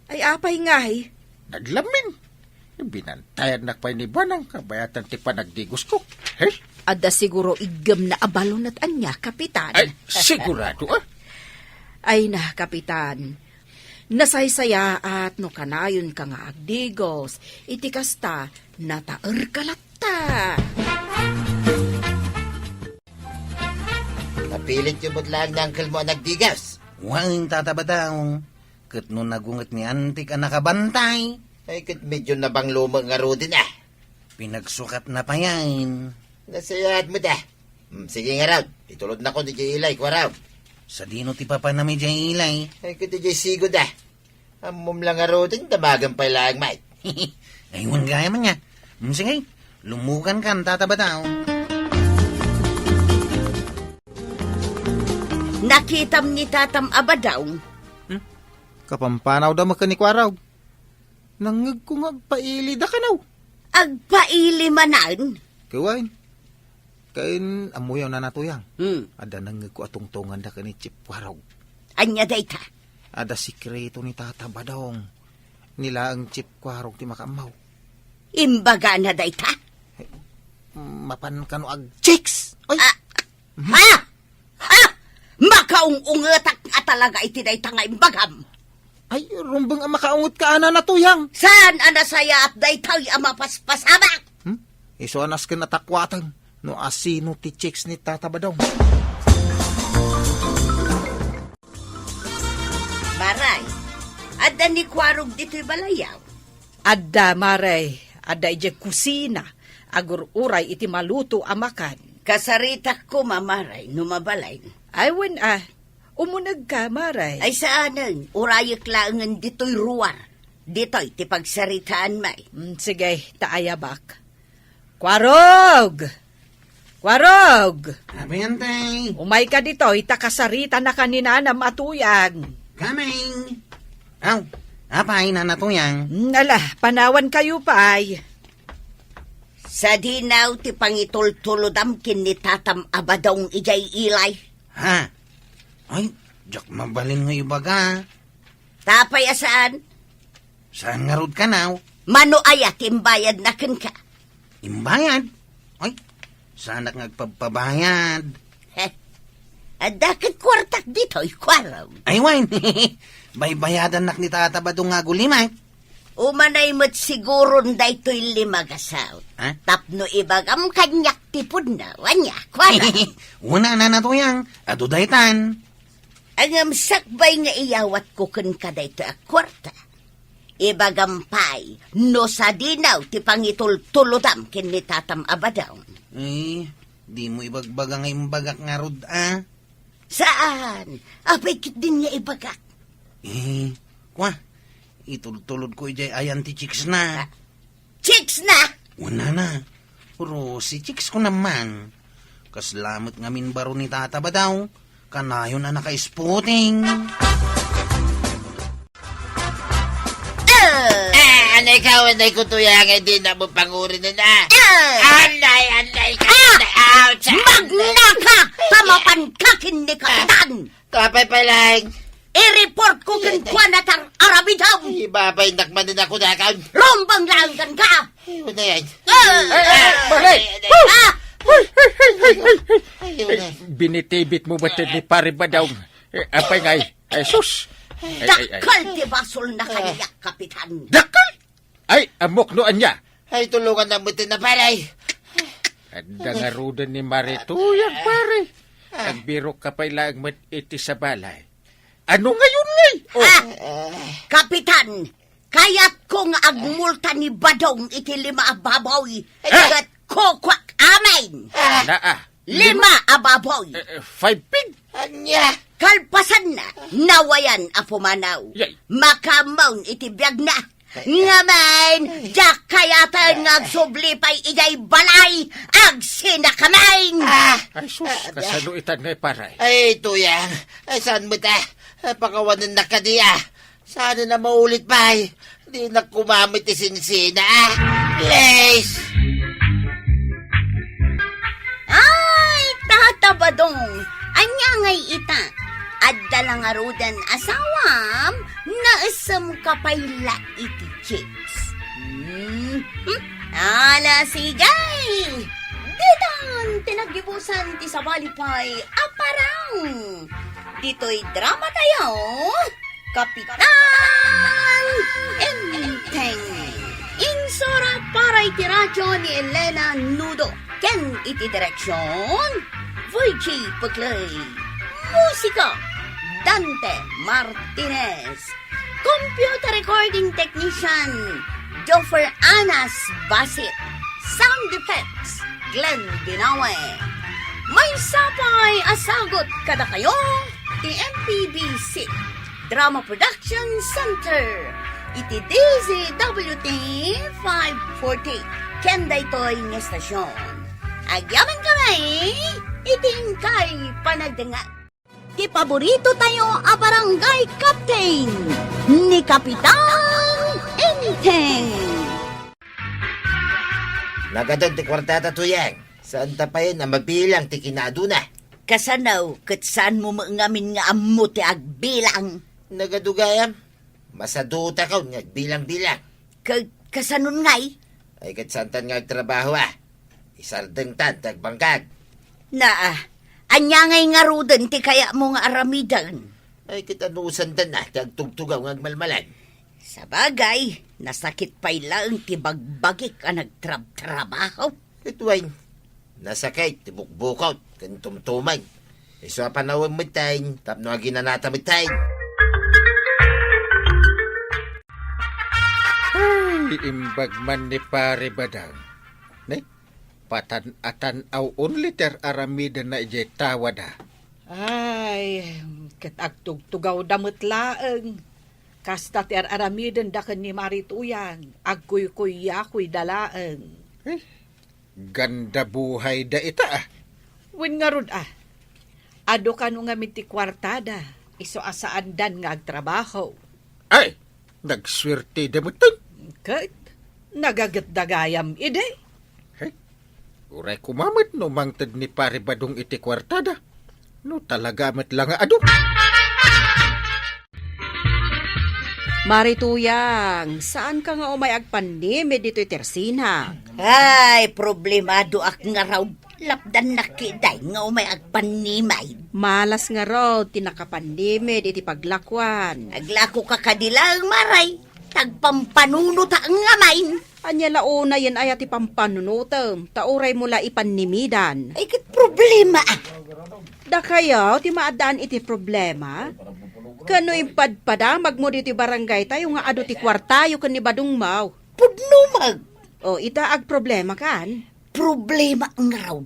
Ay apay ngay. Naglamin. Binantayan na pa ni Banang kabayatan ti panagdigos ko. Hey? Ada siguro igam na abalon at anya, kapitan. Ay, sigurado Ay na, kapitan. Nasaysaya at no kanayon ka nga agdigos, iti kasta nataer kalatta. Napilit yung butlaan ng uncle mo ang nagdigas. Huwag tatabadaw. Kat no nagungat ni antik ang nakabantay. Ay, kat medyo nabang lumang nga rodin ah. Pinagsukat na pa yan. Nasayad mo da. Sige nga raw, itulod na ko di jay ilay ko raw. Sa dino ti papa na medya ilay. Ay, kat di jay sigo da. Amom lang nga rodin, damagan pa ilang mate. Ayun gaya man niya. Sige, lumukan ka ang tatabadaw. Nakitam ni Tatam Abadaw. Kapampanaw daw makanikwaraw. Nangag ko nga paili da kanaw. Agpaili manan. Kawain. Kain amuyaw na natuyang. Hmm. Ada nangag ko atong tungan da kani Chip Waraw. Anya dayta. Ada sikreto ni Tata Badong. Nila ang Chip Waraw ti makamaw. Imbaga na dayta. Mapan kano ag chicks. Ay, Ha? Ha? Makaung-ungetak nga talaga iti dayta nga imbagam. ay rumbang ang makaungot ka ana natuyang. Saan anasaya at daytay ang mapaspasamak? Iso anas ka natakwatan. No asino ti chicks ni Tata Badong. Maray, ada ni Kwarog dito'y balayaw. Adda maray, adda ije kusina, agur uray iti maluto amakan. Kasarita ko mamaray, numabalay. Ay wen umunag ka maray. Ay saanan, urayik laangan dito'y ruwar. Dito'y ti pagsaritaan may. Sige, taayabak. Kwarog! Kwarog! Sabi yan, tay. Umay ka dito, itakasarita na kanina na matuyag. Coming. Aw, apay na natuyang. Ala, panawan kayo pa ay. Sa dinaw ti pangitultulodam kin ni Tatam Abadong ijay ilay. Ha? Ay, jak mabalin nga ibaga. Tapay asaan, Saan nga rod ka now? mano ayat imbayad na ken ka. Imbayad? Ay, sana ngagpapabayad. Heh, adakit kwartak dito'y Kwarog. Ay, wine. Baybayadan nak ni Tata Badong nga gulimay. Umanay mo't siguro dayto'y limagasaw. Ha? Tapno ibagam kanyak tipod na, wanya, Kwarog. Una na natuyang, ado daytan. Ang sakbay nga iyawat ko kun ka dayto a kwarta. Ibagampay, no sa dinaw ti pangitultulodam kin ni Tatam Abadaw. Ay, di mo ibagbaga nga imbagak nga rod, ah. Saan? Apay kit din niya ibagak. Kwa, itultulod ko ijay ayan ti chicks na. Chicks na! Una na. Pero si chicks ko naman. Kaslamot nga minbaro ni Tata Badaw. Kanayon na naka-spotting. Anay ka, anay ko tuyangin din na mo pangurin na na. Anay ka, ouch! Magna ka! Tamapan ka kin ni Kapitan! Kapay pa lang. I-report ko kin kwanatar Arabidaw! Ibabay nakman din ako na ka. Rombang langgan ka! Ayun na yan. Balay! Ayun na. Binitibit mo ba ni Pare Badong? Apay ngay, Ay, sus! Dakal ti basol na kaniyak, Kapitan. Dakal! Ay, amok noan niya. Ay, tulungan na mo na paray. Handa nga rudan ni Marituyan, pare. Nagbiro ka pa ilang iti sa balay. Ano ngayon ngay? Oh, Kapitan, kaya't kong agmulta ni Badong iti 5 ababoy. Kat kokwak amain. naa. 5 ababoy. 5 pig. Anya. Kalpasan na, nawayan a pumanaw. Yay. Makamaun iti biyag na. Ngaman, jak kayatan ngagsublipay ijay balay, ag sinakamain. Ay, sus, kasano itan ngay, pare. Ay, tuyang. Ay, saan mo ta? Pakawanan na ka diya. Sana na maulit pa. Di na kumamit isinsina. Please. Ay, Tata Badong, anya ngay ita. Adda lang arudan asawam, naasam kapayla iti chips. Ala sigay! Ditan, tinagibusan ti sabalipay, aparang. Dito'y drama tayo, Kapitan Enteng. Insura para iti radyo ni Elena Nudo. Ken iti direksyon, Voichi Paglay. Musika, Dante Martinez. Computer recording technician, Joffer Anas Basit. Sound effects, Glenn Binawe. May sapay asagot kada kayo, ti MPBC Drama Production Center. Iti DZWT 540. Kenda ito'y ng estasyon. Agyaman kami, iting kay panagdangat. Ti paborito tayo a barangay captain ni Kapitan Enteng. Nagadod ti kwartata tuyang. Saan ta pa yun ang mabilang ti kinaduna? Kasanaw, kat saan mo mangamin nga amo ti agbilang? Nagadugayam. Masaduta ka bilang-bilang. Kasanon ngay? Ay kat santan nga trabaho Isardeng tan, tagbangkag. Anya ngay nga rudan ti kaya mo nga aramidan. Ay kitanusan tan tagtugtugaw ng malmalan. Sa bagay, nasakit pa'y lang ti bagbagik a nagtrabaho. Ituwain, nasakay, tibukbukaw, kantumtumay. Iso panawang mitayin, tapno ginanata mitayin. Iimbag man ni pare Badang. Ne? Patan-atan aw unliter aramida na ijay tawada. Ay, katagtugtugaw damot laeng. Kasta ti aramiden da ni Marituyan, agkuy-kuy-yakuy dalaeng. Ganda buhay da ita Win nga rod ado ka nung nga ti kwartada, iso asaan dan nga agtrabaho. Ay, nagswerte da mo ito. Kat, nagagatdagayam ide. Uray kumamit no mangtad ni pare Badong iti kwartada. No talaga met lang ado. Marituyang, saan ka nga umay agpandemi dito'y Tersina? Ay, problemado ak nga raw lapdan nakiday nga umay agpanimay. Malas nga raw, tinakapandemi diti paglakwan. Aglako ka kadilang maray, tagpampanunot ang ngamain. Anya launa yan ay ati pampanunutem, tauray mula ipanimidan. Ay, kat problema Da kayo, ti maadaan iti problema? Kano impadpadamag mo dito barangay tayo nga ado ti kwartayo kan ni Badong Mau. Pudnumag. O itaag problema kan? Problema ang raw,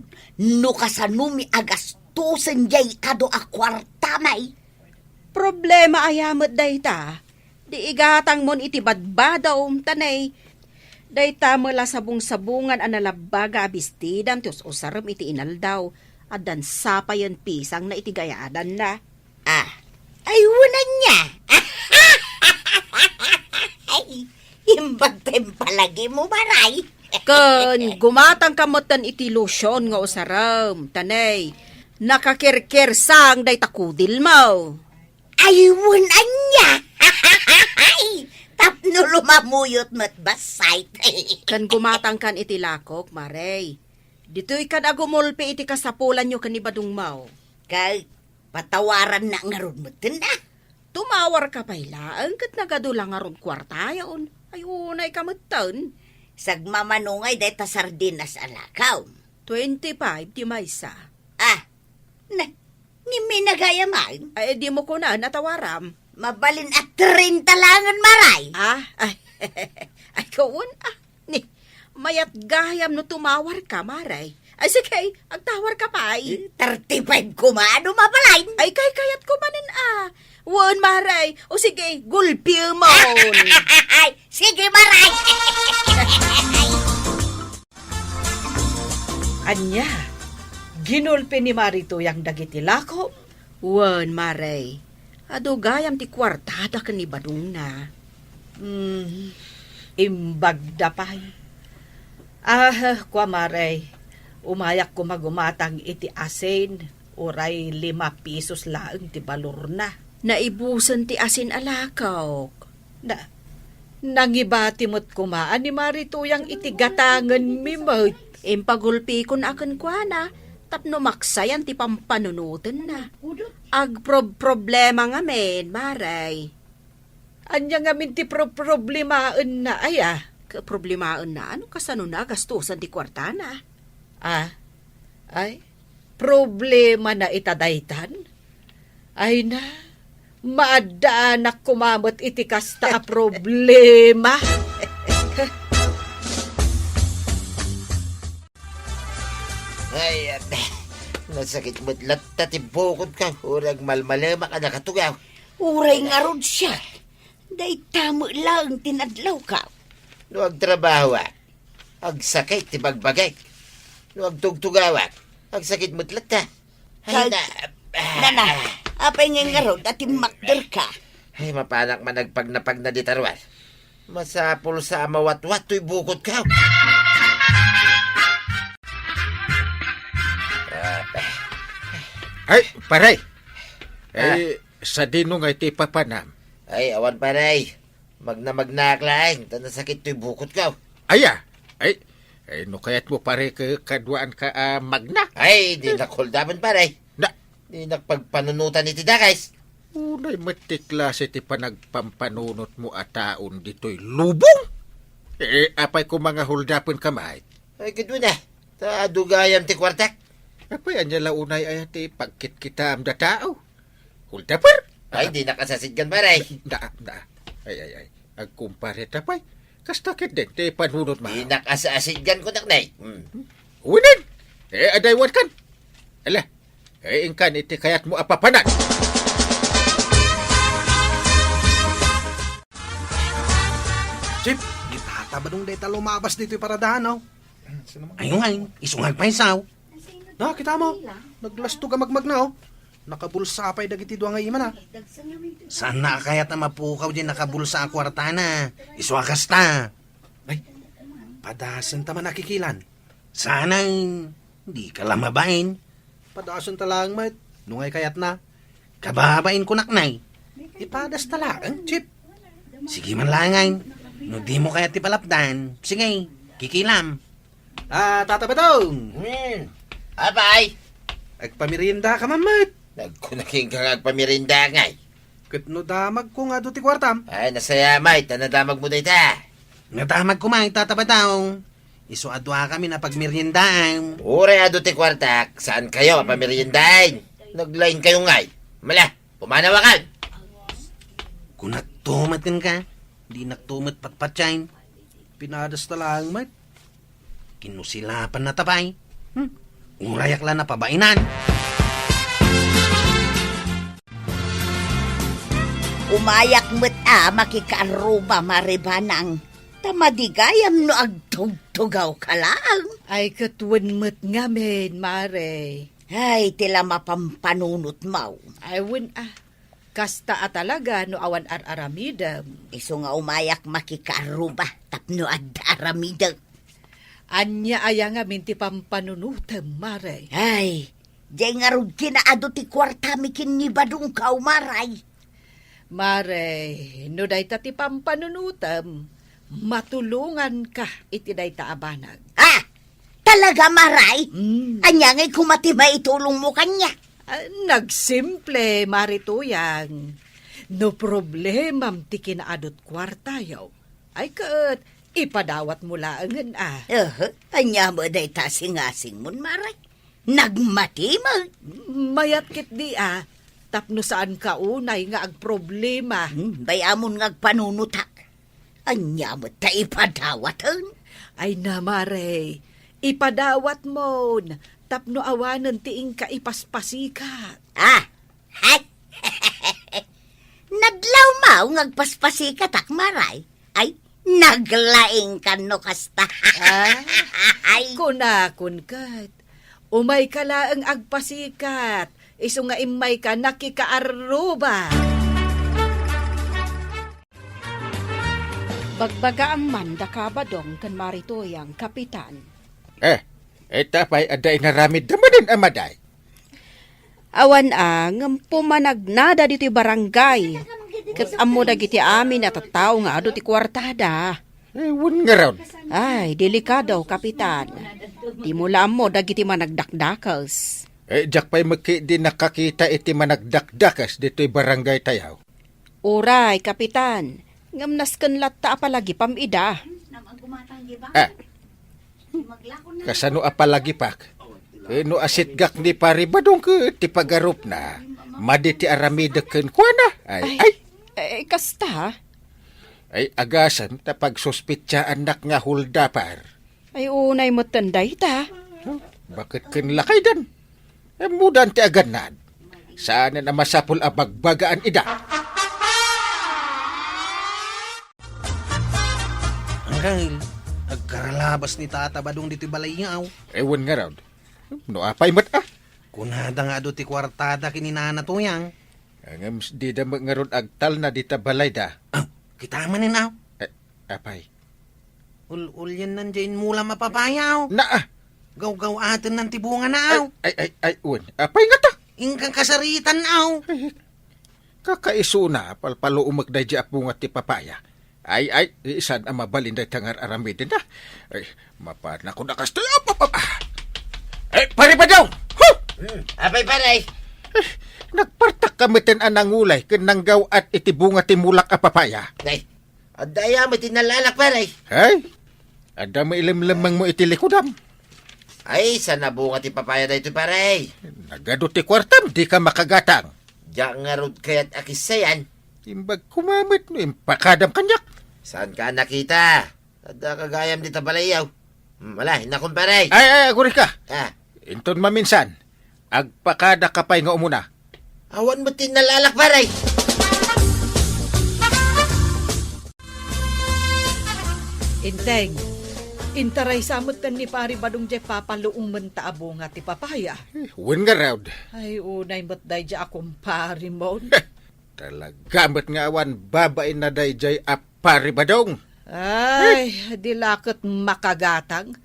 no kasanumi agastusan jay kado a kwartamay. Problema ayamat dayta. Di igatang mon iti badbadaw tanay. Dayta mula sabong-sabungan analabaga abistidan tios usaram iti inaldaw. Adan sapayan pisang na iti gayaadan na. Ay, unan niya. Ay, imbag palagi mo maray. Ken gumatang kamotan iti lotion nga usaram. Tanay, nakakirkir sang day takudil mo. Ay, unan niya. Tapno lumamuyot mo't basay. Kan gumatang kan iti lakok, Maray. Dito'y kan agumulpi iti kasapulan nyo kan ni Badong Mau. Kay, patawaran na nga ron mo na. tumawar ka pa ilaan kat nagadulang nga ron kwarta yaon. Ayunay kamutan. Sagmamanungay day ta sardinas alakaw. 25 di maysa. Ah, ngimi nagayaman. Ay di mo ko na natawaram. Mabalin at 30 langan maray. Ay kawon ni, mayat gayam no tumawar ka, maray. Ay sige, agtawar ka pa ay. 35 kumano mabalay. Ay kayat ko manin Wan, maray. O sige, gulpi mo. Ay, sige maray. Anya, ginulpi ni Marito yang dagiti lako. Wan, maray. Ado gayam ti kwartada ka ni Badong na. Imbagda pa'y. Kwa Maray, umayak ko magumatang iti asin, uray 5 pesos laang ti balor na. Naibusan ti asin alakaw. Nangibati mo't kumaan ni Marito yang iti gatangan mi mo't. Impagulpi ko na akan kwa na, tapno maksayan ti pampanunutan na. Problema nga men, maray. Anya nga min ti problemaan na aya. Kaproblimaan na, ano kasano na gastusan ti kwarta na? Ay, problema na itadaytan? Ay na, maadaan na kumamot iti kasta a problema. Ay, nasakit mo't latta timbukod ka. Urag malmalema ka nakatugaw. Uray nga ron siya. Day tamo lang tinadlaw ka. No agtrabaho ag sakit ti bagbagay. No agtugtugawak, ag sakit mo't latta. Ay na... Nana, apay nga ron at makder ka. Ay, mapanak managpagnapag na ditarwan. Masapol sa amawat-wat to'y bukod ka. Ay, paray. Ay, sa dino nga iti papanam. Ay, awan paray. Magna-magnaklain. Tanasakit to'y bukod ka. Aya, ay, no kaya't mo pare kaduaan ka magna. Ay, di nakuldaman paray. Na, Di nakpagpanunutan iti dakais. unay matiklase ti panagpampanunot mo ataon dito'y lubong. Apay ko mga huldapon kamay. Ay, gudmo na. Ta dugayam ti kwartak. Apay anya launay ay ti pagkit kita am da tao. Huldapon. Ay, di nakasasid kan paray. Da. Ay. Agkumpare tapay. Kastakit din ti panunot mo. Di nakasasid kan ko naknay. Uwinin! Adaywan kan! Ala, ingkan iti kayat mo apapanan! Chip, itatabadong deta lumabas dito yung paradahan, oh. Ayun nga, isungag pa isaw. Kita mo, naglasto ka magmag na, oh. Nakabulsa pa'y dagiti doang nga iman, Saan na kayat na mapukaw din nakabulsa kwarta na? Isuakas ta. Ay, padasan ta man nakikilan. Sana hindi ka lamabain. Padasan talang, mate. Nungay kayat na. Kababain ko naknay. Ipadas talang, Chip. Sige man langan. No di mo kaya tipalapdan. Sige, kikilam. Tata Badong. Abay! Agpamirinda ka mamat. Nagkunaking kang agpamirinda ngay. Katno damag ko nga do ti kwartam. Ay, nasayamay. Tanadamag mo na ita. Nadamag ko may Tata Badong. Iso adwa kami na pagmeriendaan. Ure ado ti kwartak. Saan kayo mapamerindahin? Naglain kayo ngay. Mala, pumanawakan. Kung nagtumatin ka, di nagtumat patpatsain. Pinadas talang, mat. Kinusilapan na tapay. Urayak lang na pabainan. Umayak mo't makikaruba maribanang. Tamadigayam no agtugtugaw ka lang. Ay katwan mo't nga men, Mare. Ay, tila mapampanunot mo. Ay wun kasta talaga no awan aramidam. Iso nga umayak makikaruba tapno ad aramidang. Anya aya nga minti pampanunutam, Mare. Ay, di nga rin kinaado ti kwarta mikin ni Badong ka umaray. Mare, no day ta ti pampanunutam, matulungan ka iti day ta abanag. Talaga maray? Anya nga'y kumati maitulong mo kanya. Nagsimple, Mare Tuyang. no problemam ti kinaadot kwarta yaw. Ay kat, ipadawat mo laangan Anya mo day tasing-asing mon, Maray. Nagmati mo. Mayat kit di tapno saan ka unay nga ag problema. Bayamon ngagpanunutak. Anya mo ta ipadawatan. Ay namare, ipadawat mo, tapno awanan tiing ka ipaspasikat. Hay! Naglaw mau ngagpaspasika tak, Maray. Ay, naglaing ka no kasta. Ay, Kunakun kat, umay ka laang agpasikat, iso nga imay ka nakikaaruba. Bagbagaang man da kabadong kan maritoyang kapitan. Tapay aday naramid damanin amaday. Awan ang pumanagnada dito barangay. Kat amo dagiti amin at tao nga ado ti kwartada. Ewan nga raw. Ay, delikado kapitan. Di mo mo dagiti managdakdakas. Jak pa'y di nakakita iti managdakdakas dito'y barangay tayaw. Uray, kapitan. Ngamnas kan latta apalagi pamida. Kasano apalagi pak? No asit gak ni pari badong ke ti pagarup na. Madi ti aramida ken kuana. Ay, kasta. Ay agasan ta pagsuspitsa anak nga huldapar. Ay, unay mo tanday ta. Bakit ken lakay dan? Mudan ti aganad. Saan na masapul abagbagaan ida? Angkal, nagkaralabas ni Tata Badong dito balayaw. Ewan nga raw. No apay mat Kunada nga do ti kwartada kininana to yang. Ang di da nga ron agtal na dita balay da. Kita manin aw. Apay. Ulyan nandiyan mula mapapayaw. Na Gaw-gaw atin ng tibungan na aw. Ay, un. Apay nga ta. Ingkang kasaritan aw. Kakaiso na, palpalo umagday di apungat ti papaya. Ay, isan ang mabalin day tangar aramidin na. Ay, mapan ako na kasto. Ay, pari pa daw! Apay paray. Nagpartak kamitin anang ulay, kinanggaw at itibunga ti mulak a papaya. Ay, adaya mo tinalalak paray. Ay, ada mo ilimlamang mo itilikudam. Ay, sana bunga ti papaya da ito paray. Nagado ti kwartam, di ka makagatang. Diyan nga rod kaya't akisayan. Imbag kumamit no, impakadam kanyak. Saan ka nakita? Ada kagayam di tabalayaw. Wala, hinakon paray. Ay, guri ka. Ah, Inton maminsan, agpakada kapay nga umuna. awan mo tinalalak paray. Inteng, intaray samutan ni pari badong jay papaluong mentaabo nga ti papaya. Wen nga raw. Ay, unay mo't day jay akong pari mo. Talaga mat nga awan babae na dayjay apari badong. Ay, dilakot makagatang.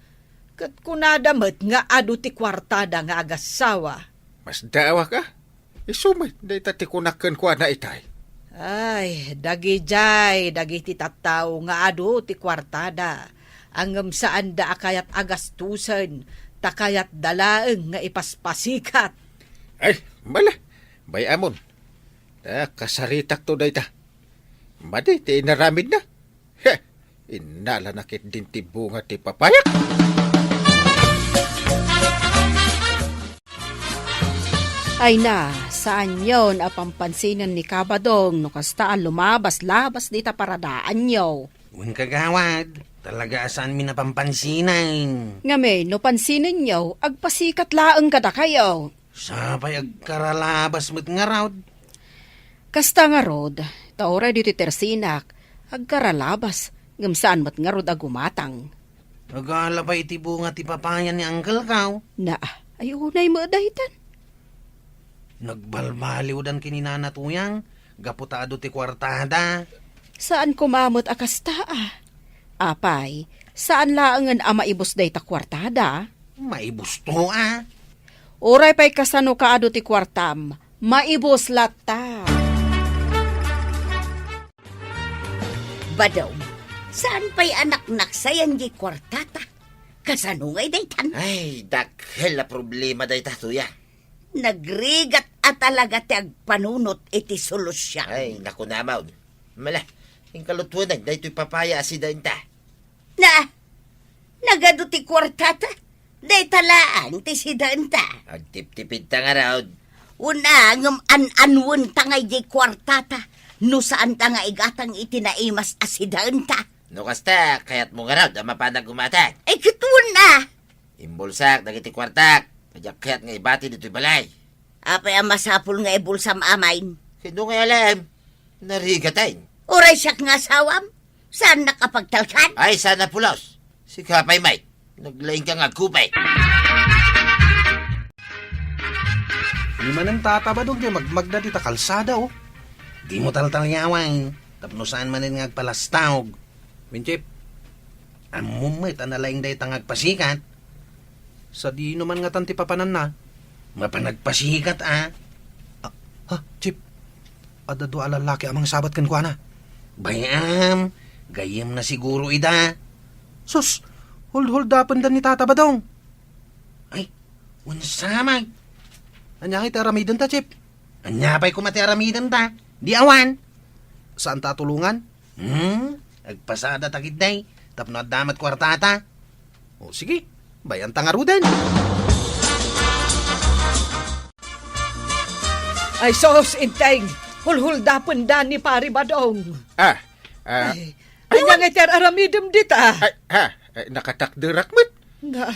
Kat kunadamat nga adu ti kwartada nga agasawa. Mas dawa ka? Isumay, day tatikunakan ko na itay. Ay, dagi jay, dagi ti tattaw nga adu ti kwartada. Angam saan da akayat agastusan, takayat dalaeng nga ipaspasikat. Ay, mala, bayamon. Kasaritak to day ta. Madi, ti inaramid na. Inala nakit din ti bunga ti papayak. Ay na, saan yon apampansinan ni Kabadong no kastaan lumabas-labas dita paradaan yo. Wen kagawad, talaga saan mi napampansinan. Ngame, no pansinin yo, agpasikat laeng kada kayo. Sabay agkaralabas mo't nga raw. Kasta nga rod, taoray dito tersinak, agkaralabas, ngamsaan mat nga rod agumatang. Nagalabay ti bunga ti papayan ni Uncle Kaw. Na, ay unay mo dahitan. Nagbalbaliw dan kininana tuyang, gaputado ti kwartada. Saan kumamot akasta Apay, saan laangan ama ibos day ta kwartada? Maibusto Oray pa'y kasano kaado ti kwartam, maibos lata. Badong, saan pa'y anak naksayan di kwartata? Kasano ngay daytan? Ay, dakhel na problema da ita tuya. Nagrigat at talaga ti agpanunot iti solusyon. Ay, naku namaw. Mala, yung kalutunan, dahil ito'y papaya asidain ta. Na, nagado ti kwartata, day talaan ti sidaan ta. Agtip-tipid ta nga raw. Una, ngam an-anwon tangay di kwartata, no saan ta nga igatang itinaimas asidaan ta. No kasta, kaya't mo nga raw, da mapanag gumatag. Ay, kituon na! Imbulsak, dagiti kwartak. Kajak kaya't nga ibati dito'y balay. Apay ang masapul nga ibulsam amain. Kino nga alam, narigatayin. Uray siyak nga sawam, saan nakapagtalkan? Ay, sana pulos. Si Kapay Mike, naglaing ka nga kupay. Di man ang tataba dong kay magmagda ti ta kalsada oh. Di mo taltalyawang. Tapno saan man nga agpalastawg. Minchip, Amumit analaing day tang agpasikat. sa di naman nga tanti papanan na. Mapanagpasikat Ha, Chip, adado alalaki amang sabat kan kuana. Bayam, gayem na siguro ida. Sus, hold dapan dan ni tataba dong. Ay, unsamay. Anya kay taramidan ta, Chip. Anyapay ko matiramidan ta. Di awan. Saan ta tulungan? Agpasada takit day. Tapno at damat kwartata. O sige, bayan ta nga ruden. Ay, sos, inteng. Hulhuldapan da ni Pari Badong. Ay, anya nga ter aramidem dita. Nakatakdirak mo't. Nga,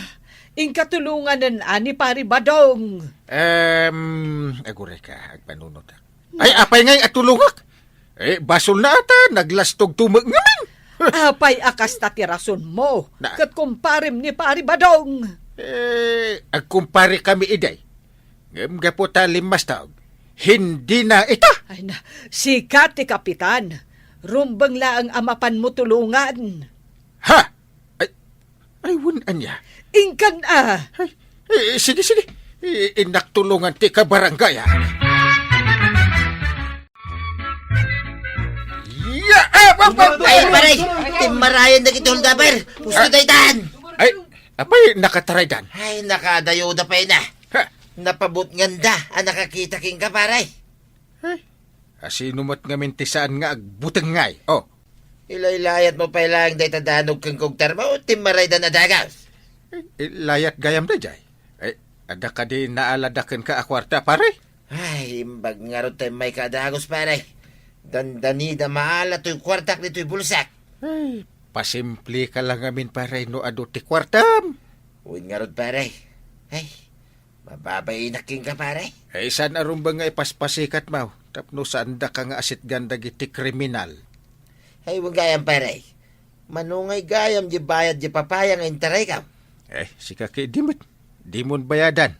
ingkatulungan ni Pari Badong. Agure ka, agpanunod. Ay, apay ngay atulungak. Basol na ata, naglastog tumag ngaman. Apay akas tatirason mo. Na. Kat kumparim ni Pari Badong. Agkumpare kami iday. Ngam gapo ta limas taog. Hindi na ita. Ay na, sikat ti Kapitan. Rumbang laang amapan mo tulungan. Ha? Ay wunan niya. Ingkan Sige. Inaktulungan ti ka barangay. Ay, paray! Timarayan na kitong dabar! Pusto daytan! Ay, apay nakataraydan. Ay, nakadayo da pa na. Napabot nganda, nakakita king ka, paray. Asinumat nga mintisaan nga agbutang ngay. Oh, Ilaylayat mo pa ilang day tadanog kang kugtar mo, timaray da na dagas. layat gayam na jay. Ay, ada ka di naaladakan ka akwarta, pare? Ay, imbag nga ron tayo may kadagos, paray. Dandani da maala to'y kwartak nito'y bulsak. Ay, pasimple ka lang amin, pare, no ado ti kwartam. Uy nga ron, paray. Ay, mababay naking ka, paray. Ay, saan arum ba nga ipaspasikat mo? Tapno saan da ka nga asit ganda giti kriminal? Ay, wag gayam, paray. Manungay gayam di bayad di papayang intaray ka. Sika kay dimon bayadan.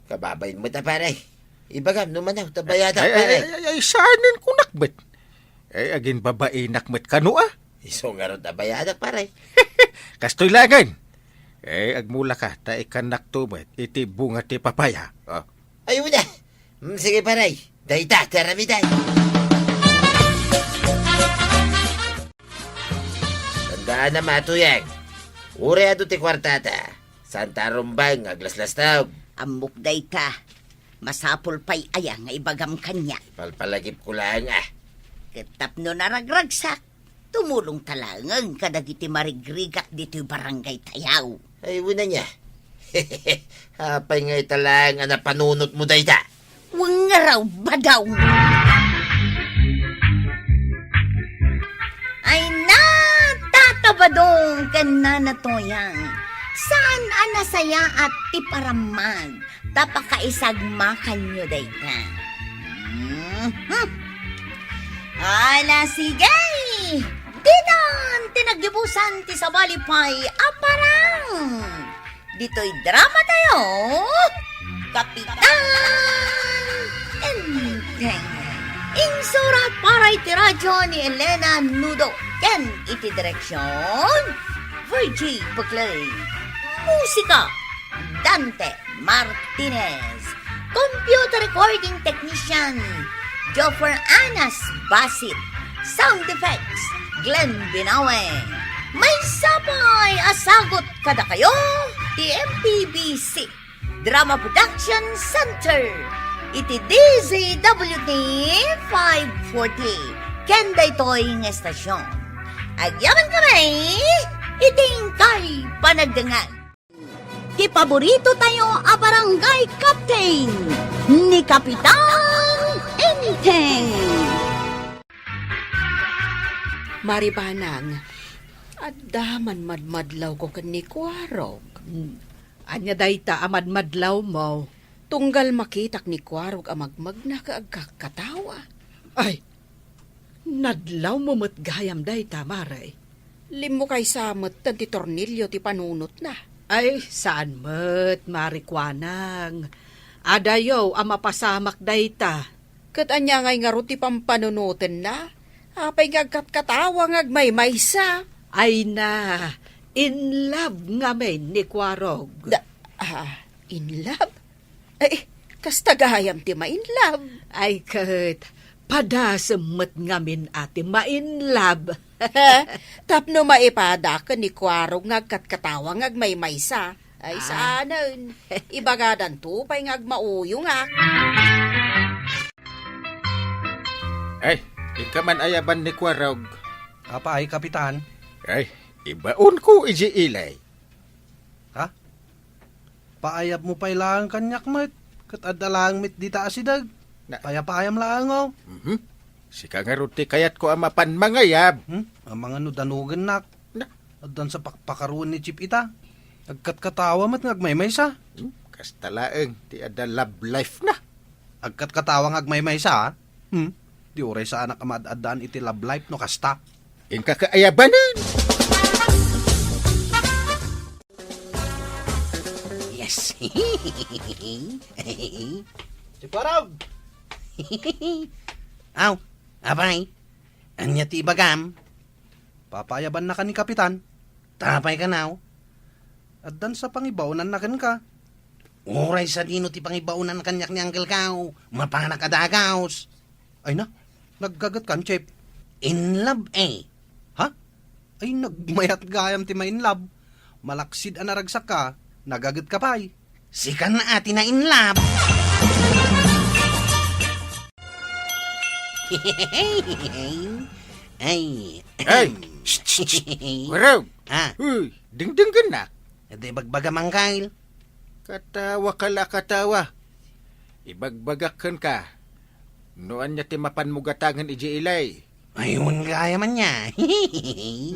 Kababayin mo ta, paray. Ibagam, numanaw, tabayadan, Ay, paray. saanin ko nakbet? Ay, agin babae nakmet kano Iso nga ron tabayadan, paray. Kastoy lagan. Agmula ka, ta ikanak tumet, iti bunga ti papaya. Oh. Ayun na. Sige, paray. Dayta, taramiday. Tandaan na matuyang. Ure ato ti kwartata. Santa Rumbang, aglaslastaw. Amok day ta. Masapul pa'y aya nga ibagam kanya. Palpalagip ko lang Katapno naragragsak. Tumulong talangang kadagiti marigrigat dito'y barangay Tayaw. Ay, una niya. Hapay nga italang napanunot mo dayta. Wang nga raw badaw. Ay na, tatabadong kan nanatoyang. Saan anasaya at tiparamag? Tapakaisagma kanyo dayta. Ala sige! Dinan, tinagibusan ti sa balipay, aparang! Dito'y drama tayo, Kapitan Enteng. Insurat para iti radyo ni Elena Nudo. Ken iti direksyon, Virgie Buckley. Musika, Dante Martinez. Computer recording technician, Joffer Anas Basit. Sound effects, Glenn Binawe. May sapay asagot kada kayo, TMPBC Drama Production Center. iti DZWT 540. Kenda ito'y ng estasyon. Agyaman kami, iting kay panagdangan. Ti paborito tayo a barangay captain ni Kapitan Enteng. Maribanang, addaman madmadlaw ko kani Kwarog. Anya dayta amad madlaw mo. Tunggal makitak ni Kwarog amagmag na kaagkakatawa. Ay, nadlaw mo matgayam dayta, Maray. Limo kay samot tan ti tornilyo ti panunot na. Ay, saan met, Marikwanang? Adayo, mapasamak dayta. Kat anya ngay nga ti pampanunutin na. Apay ngagkatkatawa ngagmaymaysa. Ay na, in love nga men ni Kwarog. In love? Ay, kastagayam ti ma in love. Ay, kat, padasemet nga min ati ma-in love. Tapno maipada ka ni Kwarog ngagkatkatawa ngagmaymaysa. Ay, saanan. Ibagadan to, pa'y ngagmauyo nga. Ay, ikaman ayaban ni Kwarog. Apa ay, Kapitan? Ay, ibaon ko iji ilay. Ha? Paayab mo pa ilang kanyak, mat. Kat adalang mit dita asidag. Payapayam lang, oh. Si kangaruti kayat ko amapan mangayab. Ang mga nudanugan nak. Na. Adan sa pakpakaruan ni Chip ita. Agkat-katawa mat ngagmaymay sa. Kastalaeng, ti ada love life na. Agkat-katawa ngagmaymay sa, ha? Di oray sa anak amadadaan iti love life no kasta. Ingka kaayabanan. Yes. Si Parag! Aw, abay. Anya ti bagam. Papayaban na ka ni Kapitan. Tapay ka now. Adan sa pangibawnan na kan ka. Oray sa dino ti pangibaunan kanyak ni Uncle Kao. Mapanak adagaos. Ay na, naggagat kan, Chip. In love eh. Ha? Ay, nagmayat gayam ti ma in love. Malaksid ang naragsak ka, nagagat ka pa'y. Sikan na ati na in love. Ay. Ay, Kwarog. Ah, Uy, dingdinggan na. edi bagbaga mangkail. Katawa kala katawa. Ibagbagakan ka. Noan niya ti mapan mo gatangan iji ilay. Ayun gaya man niya.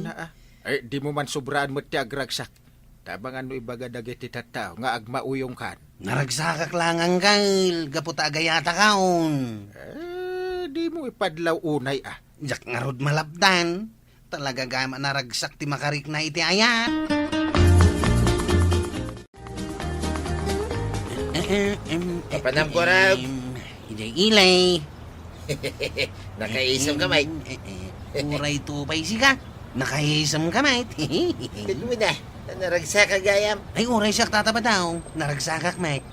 Na ay, di mo man sobraan mo ti agragsak. Tabang ano ibaga dagiti tattao nga agmauyong kan. Naragsakak lang ang kail. Gaputa agayata kaon. Di mo ipadlaw unay ah. Jak nga rod malabdan. Talaga gama naragsak ti makarik na iti ayat. Kapanam ko raw. Hindi ilay. Nakaisam kamay. Uray tupay sika. Nakaisam kamay. Kadu na. Naragsak kagayam. Ay, uray siya tataba daw. Naragsakak, may.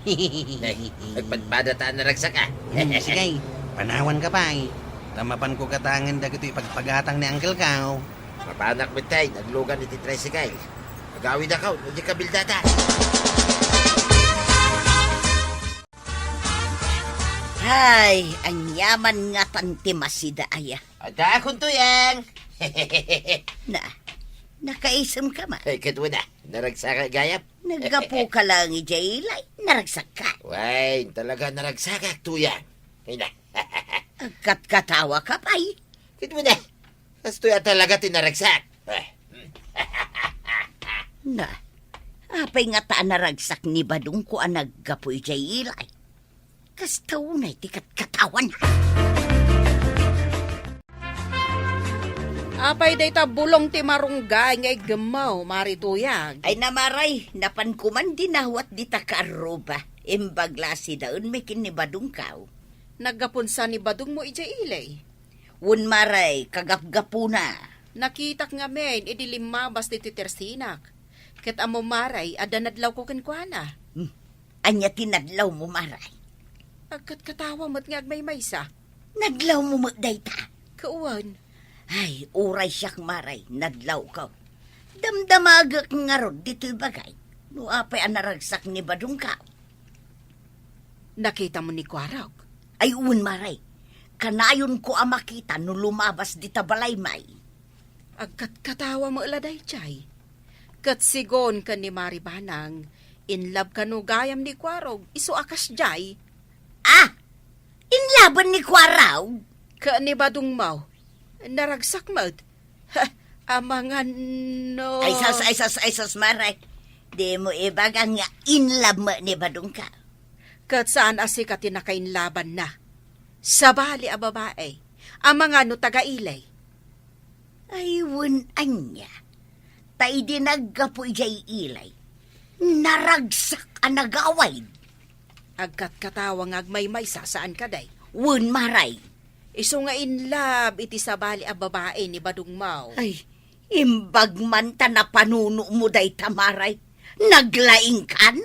Nagpadpada ta naragsak ka. Sige, panawan ka pa eh. Tamapan ko katangan dagito ipagpagatang ni Uncle Kao. Mapanak bitay. Naglugan iti tricycle. Agawid ako. Hindi ka bildata. Ay, anyaman nga tanti masida aya. Ada akong tuyang. Na, nakaisam ka ma. Ay, kadu na. Naragsak kagayam. Naggapo ka lang ijaylay, naragsak ka. Way, talaga naragsak ka tuyang. Ay na. Agkat-katawa ka pa'y. Kadu na. Kastuya talaga tinaragsak. Na, apay nga taan naragsak ni Badong ko ang naggapo ijaylay. Kastaw na itikat katawan. Apay day ta bulong ti marunggay ngay gemaw, marituyag. Ay namaray, napankuman dinawat di ta kaaroba. Imbaglasi daun may kinibadong kaw. Naggapunsa ni Badong mo ija ilay. Wun maray, kagapgapu na. Nakitak nga men, idilimabas ti titersinak. Ket amo maray, adanadlaw ko kenkwana. Anya tinadlaw mo maray. Agkat katawa mo't nga agmaymaysa. Nadlaw mo mo dayta. Kauwan. Ay, uray siyak maray, nadlaw ka. Damdamagak nga rod dito'y bagay. No apay ang naragsak ni Badong ka. Nakita mo ni Kwarog. Ay un maray, kanayon ko ang makita no lumabas di tabalay may. Agkat katawa mo uladay, Chay. Kat sigon ka ni Mari Banang, in love ka no gayam ni Kwarog, iso akas jay. Ah, inlaban ni Kwaraw? Ka ni Badong Mau, naragsak mo't. Ha, amangan no... Ay sas maray. Di mo ibaga nga inlab mo ni Badong ka. Kat saan asi ka tinakainlaban na. Sa bali a babae, ang mga no taga-ilay. Ay un anya. Tay dinaggapoy jay ilay. Naragsak ang nagaway. Agkat katawang agmay-may saan ka day. Un maray. Iso nga in love iti sa bali a babae ni Badong Mau. Ay, imbag man ta na panuno mo day tamaray. Naglaing kan?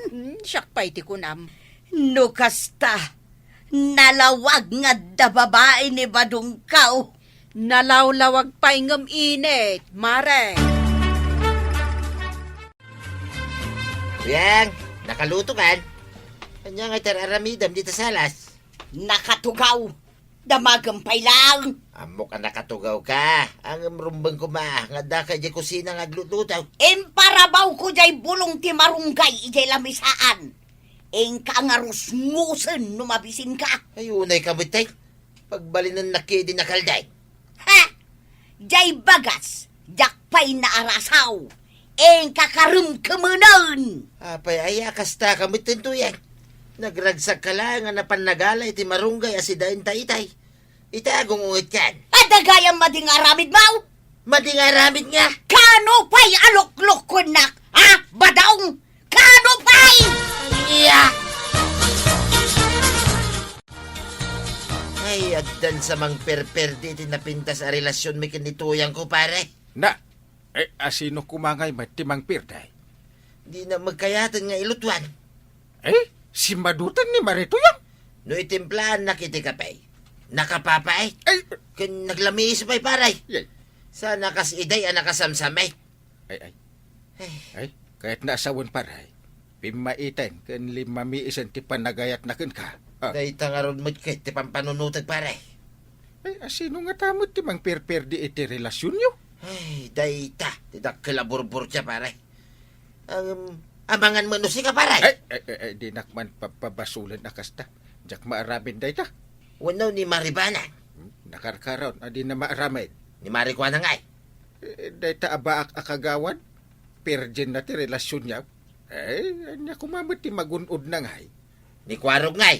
Siyak pa iti kunam. No kasta, nalawag nga da babae ni Badong Kao. Nalawlawag pa ingam init, Mare. Tuyang, nakaluto kan? Kanya nga tararamidam dito sa alas. Nakatugaw, damagampay lang. Amo ka nakatugaw ka. Ang rumbang kuma, nga da ka di kusina nga glututaw. Emparabaw ko jay bulong ti marunggay ijay lamisaan. Eng ka nga rusngusen numabisin ka. Ayunay ka bitay. Pagbalin ng nakidi na kalday. Ha! Jay bagas, jakpay na arasaw. Eng kakarum kamanan. Apay ayakas ta ka bitin tuyang. Nagragsak ka lang nga napannagalay ti marunggay asidain ta itay. Itagong ungit kan. Adagayang mading aramid mau. Madingaramid nga. Kano pa'y alok-lok ko nak? Ha? Badaong? Kano pa'y? Iya! Ay, adan sa mang perperdi tinapintas a relasyon may kinituyang ko pare. Na, asino kumangay matimang pirday? Di na magkayatan nga ilutuan. Si madutan ni Marito yan. No itimplahan na kiti kapay. Nakapapay. Ay, Kun naglamiis pa'y paray. yay. Sa nakas iday ang nakasamsamay. Ay, kahit naasawan paray. Pimaitan, kan limamiisan ti panagayat na ka. Day tangaron mo kay ti pampanunutag paray. Ay, asino nga tamot ti mang perperdi iti relasyon nyo? Ay, day ta. Tidak kalaburbur siya paray. Amangan mo no si ka paray. Ay, di nakman papabasulan akasta. Diyak maaramin day ta. Wanaw ni Maribana. Nakarkaron, adi na maaramid. Ni Marikwa na nga Day ta aba akagawan. Virgin na ti relasyon niya. Anya kumamot ti magunod na ngay. Ni Kwarog nga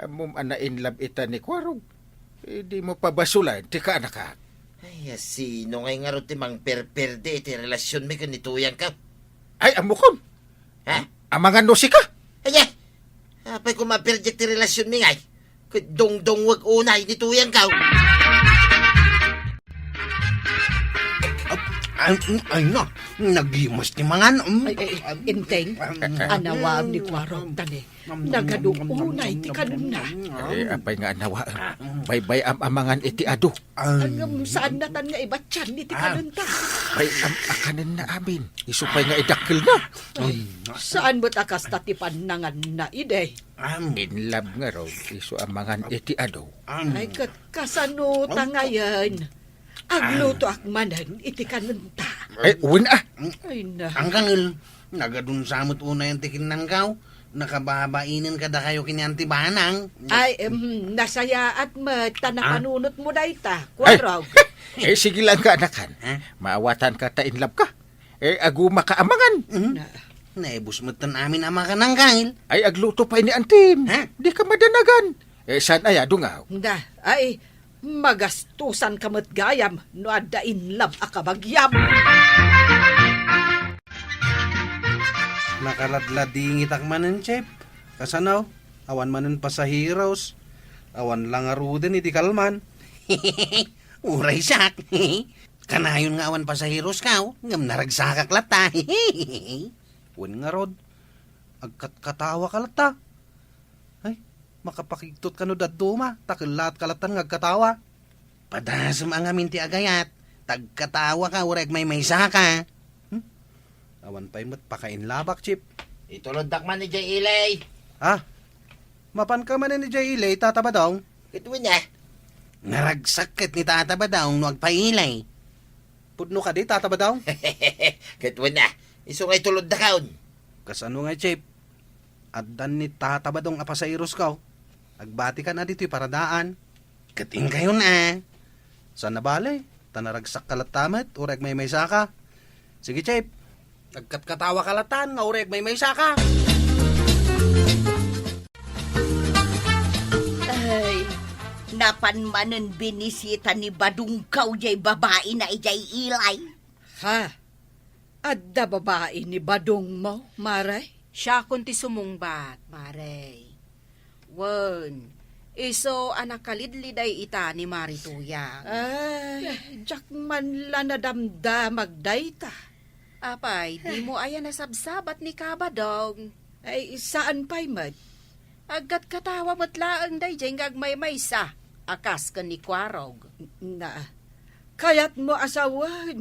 Amom ana in love ita ni Kwarog. Di mo pabasulan, ti ka anak ka. Ay, sino ngay nga ro ti mang perperde iti relasyon may kanituyang ka. Ay, amukon. Ha? Amangan no si ka. Ay, apay ko mapirjek ti relasyon mi ngay. Dong-dong wag unay nituyang ka. Ay na, nagimas ni mangan. Inteng, anawag ni Kwarog tani. Nagaduunay ti kanuna. Apay nga nawa. Bay-bay amangan iti ado. Ang saan na tan nga ibatyan ni ti kanunta. Bay akanan na amin. Isupay nga idakil na. Saan mo't akas tatipan nangan na ide? In love nga raw. Isu amangan iti ado. Ay kasanuta ngayon. Agluto akmanan iti kanunta. Ay, uwin ah. Ay na. Ang kangil, nagadun samot una yung tikin ng gaw. Nakababainin kada kayo kinyanti banang. Ay, nasaya at mata na panunot mo na ita. Kwarog. Sige lang ka anakan. Maawatan ka ta in love ka. Aguma ka amangan. Naibus mo tan amin ama ka ng kangil. Ay, agluto pa ini antim. Ha? Di ka madanagan. Saan ay adungaw? Da, ay, magastusan kamot gayam no adda in love akabagyam. Nakaladladingit ak manen, Chep. Kasanaw, awan manen pasahiros. Awan lang aruden iti kalman. Uray sak. Kanayon nga awan pasahiros kao. Ngam naragsakak lata. Wen nga rod. Agkat-katawa ka lata. Ay, makapakigtot ka no daduma. Takilat kalatan ngagkatawa. Padasam ang amin ti agayat. Tagkatawa ka, ureg may saka. Awan pa'y mat pakain labak, Chip. Itulod dakman ni Jay Ilay. Ah, Mapan ka man ni Jay Ilay, Tata Badong. Kituin na. Naragsakit ni Tata Badong no agpailay. Pudno ka di, Tata Badong? Kituin na. Iso ngay tulod na kaon. Kasano nga, Chip? Addan ni Tata Badong apasairos ka. Agbati ka na dito'y paradaan. Kating kayo na. Saan na balay? Tanaragsak kalatamat, ureg may saka. Sige, Chip. Nagkatkatawa kalatan, nga ureg may saka. Ay, napanmanan binisita ni Badungkaw jay babae na ijay ilay. Ha? Adda babae ni Badong mo, Maray? Siya kunti sumungbat, Maray. Wen, iso anak kalidliday ita ni Marituya. Ay, jak man la nadamda magdayta. Apay, di mo ayan nasabsabat ni Kabadong. Ay, saan pa'y mat? Agkat katawa matlaang day jay ngagmay-maysa. Akas ka ni Kwarog. Na, kayat mo asawan.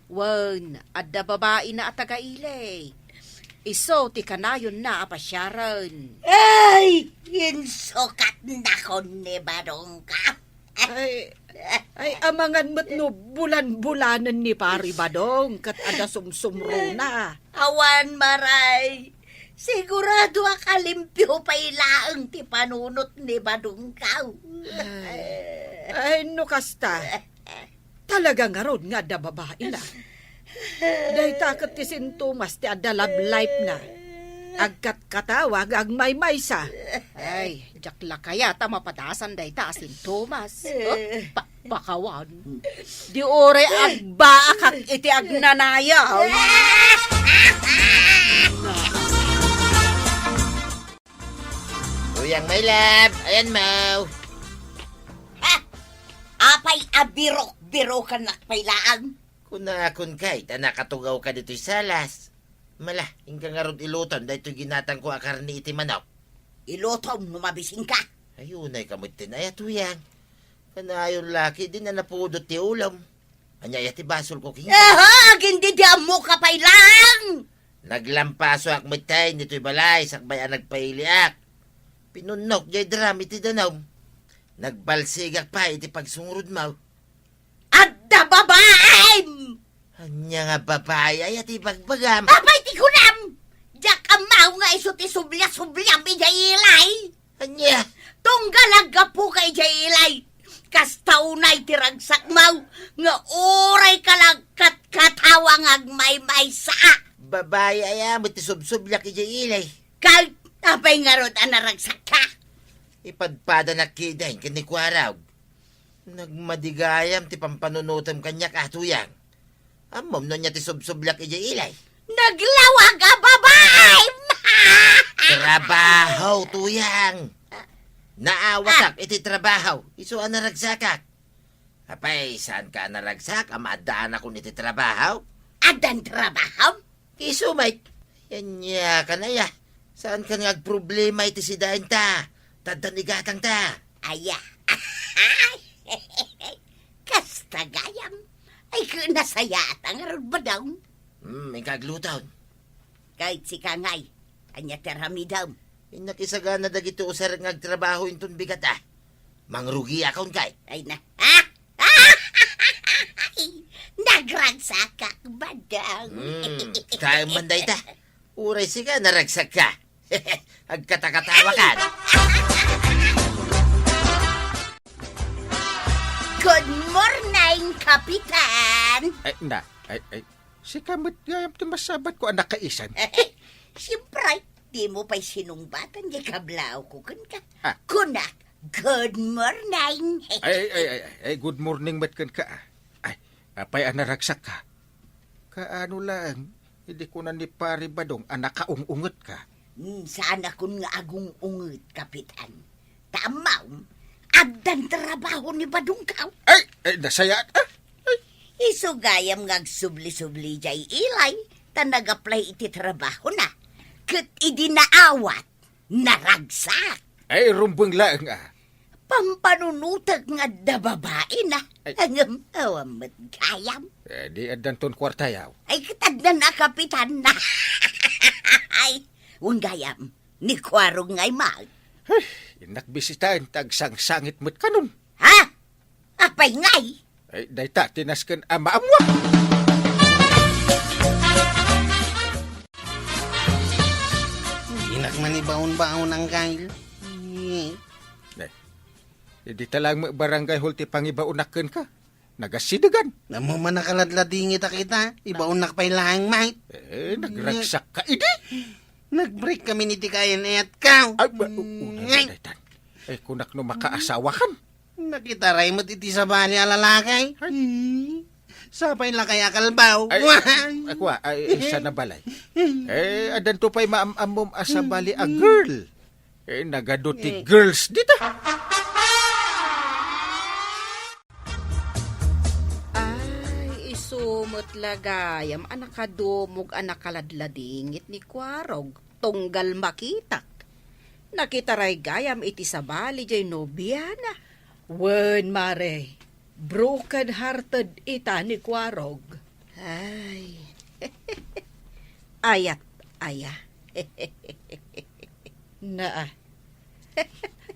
Wen, adda babae na atagailay. Iso ti kanayon na apasyaran. Ay, insukat na ko ni Badungkaw. Ay, amangan mo't no bulan-bulanan ni Pari Badong kat ada sumsumro na. Awan, Maray. Sigurado akalimpyo pa ilaang ti panunot ni Badungkaw. Ay, no kasta. Talaga nga ron nga da babae na. Dahil takot ti sintomas ti ada love life na. Agkat katawag ag may-maysa. Ay, jakla kaya ta mapatasan day ta asin Thomas. Bakawan. Di ore agba akak iti agnanayaw. Tuyang may lab. Ayan, Mau. Ha? Apay abirok-biro ka nakpailaan. Kunakon kay, tanakatugaw ka dito'y salas. Mala, ingka nga rod iluton, dahil ito'y ginatang ko akar ni iti manok. Ilotom, numabising ka. Ayun ay kamot tinaya tuyang. Kanayon laki, din na napudot ti ulam. Anyaya ti basol ko king. Aha, hindi di mo kapailang. Naglampaso ak mitay, nito'y balay, sakbay ang nagpailiak. Pinunok, jay dram iti danaw. Nagbalsigak pa iti pagsungurod mo. Adda babae! Anya nga babae, ay ati bagbagam. Apay ti kunam! Diyak amaw nga iso ti sublia-subliam ijailay. Anya, Tunggalaga po kay jailay. Kastaunay ti ragsak maw. Nga oray kalagkat katawang agmay-may saa. babae ay amot ti subsubyak ijailay. Kal, apay nga rod anaragsak ka. Ipadpada na kidain kinikwaraw. Nagmadigayam ti pampanunutam kanya katuyang. Amom no niya ti subsubyak ijailay. Naglawag a babae! Trabaho, tuyang. Naawasak iti trabaho. Iso ang naragsakak. Apay, saan ka naragsak? Amadaan ako niti trabaho. Adan trabaho? Iso, mate. Yan niya ka na ya. Saan ka problema iti sidahin ta? Tadanigatang ta. Aya. Kastagayam. Ay kunasaya at ang ba daw? Ikaglutaw. Kahit si Kangay. Anya terami daw. Inakisagana dagiti usar ngagtrabaho inton bigat ah. Mangrugi akon kay. Ay na. Nagragsak ba daw? Kaya manday ta. Uray siga naragsak ka. Agkatakatawa ka. Good morning, Kapitan! Ay, na. Ay. Si kamot gayam ti masabat ko anak kaisan. Siyempre, di mo pa'y sinungbatan di kablaw ko kun ka. Ah. Kunak, good morning! Ay, good morning matkan ka. Ay, apay anaragsak ka. Kaano lang, hindi ko na ni Pari Badong anak kaungungot ka. Sana kun nga agong ungut, Kapitan. Tamaw, agdan trabaho ni Badungkaw. Ay, nasaya. Isugayam ngag subli-subli jay ilay, tanag-apply iti trabaho na. Kat idinaawat, naragsak. Ay, rumbang lang Pampanunutag nga da babae na. Ay. Hangam awamat gayam. Di adanton kwartayaw. Ay katagdan na, Kapitan na. Ay, wang gayam, ni Kwarong ngay mag. Ay, inakbisitaan tagsang-sangit mo't kanon. Ha? Apay ngay? Ay, dayta, tinasken ama-amwa. Inak man ibaon-baon ang kail. Hindi talang barangay hall ti pangibaunaken ka. Nagasidagan. Namo man nakaladladingit kita. Ibaon pa'y lahang mait. Nagragsak ka, idi. Nag-break kami ni Tikayan at kaw. Ay, daytan. Ay, kunak no makaasawakan. Nakita ray mo iti sa bali alalakay. Sapay lakay akalbaw. Ay, isa na balay. Adan to pa'y maamamom asabali a girl. Nagado ti girls dito. Ay, isumot lagayam anak kadumog anak kaladladingit ni Kwarog. Tunggal makitak. Nakita ray gayam iti sabali jay nobyana. Wen, Mare. Broken-hearted ita ni Kwarog. Ay. Ayat, aya. Na,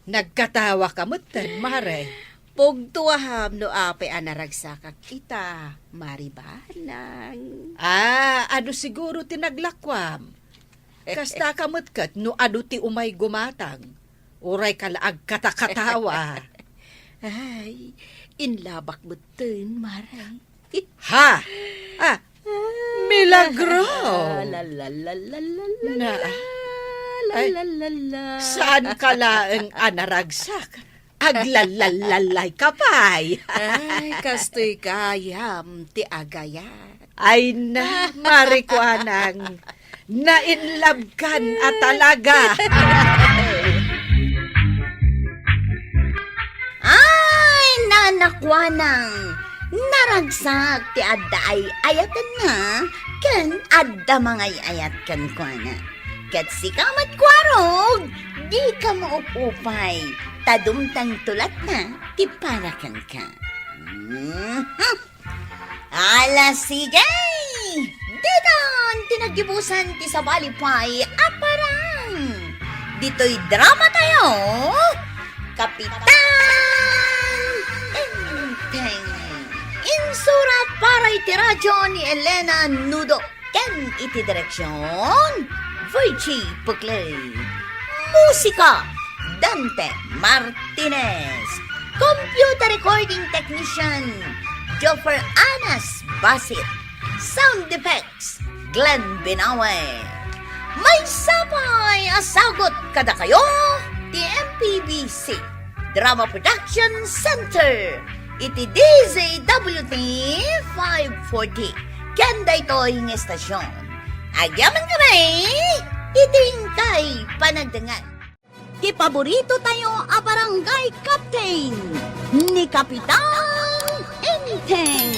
nagkatawa ka mutan, Mare. Pugtuaham no ape anaragsakak ita, maribanang. Ano siguro tinaglakwam. Kasta kamutkat no adu ti umay gumatang. Uray kalaag katakatawa. Ay, inlabak mo tin, maray. Ha? Milagro! La la la la la la Na, la la la la. saan ka laeng anaragsak? Aglalalay kapay. Ay, kastoy kayam ti agayat. Ay na, marikuanang. Nainlabkan at talaga. Ay, nanakwanang. Naragsak ti adda ay ayatan nga. Ken adda mangay ayat kan kwa na. Kat si kamat Kwarog, di ka maupupay. Tadumtang tulat na, ti parakan ka. Ala sige! Didon, tinagibusan ti sabalipay, aparang. Dito'y drama tayo. Kapitan Enteng. Insurat para iti radyo ni Elena Nudo. Ken iti direksyon, Virgie Puclay. Musika, Dante Martinez. Computer recording technician, Joffer Anas Basit. Sound effects, Glenn Binawe. May sapay asagot kada kayo, ti MPBC Drama Production Center. Iti DZWT 540. Kanda ito'y ng estasyon. Agyaman kami, iting kay panagdangan. Ti paborito tayo a barangay captain ni Kapitan Enteng.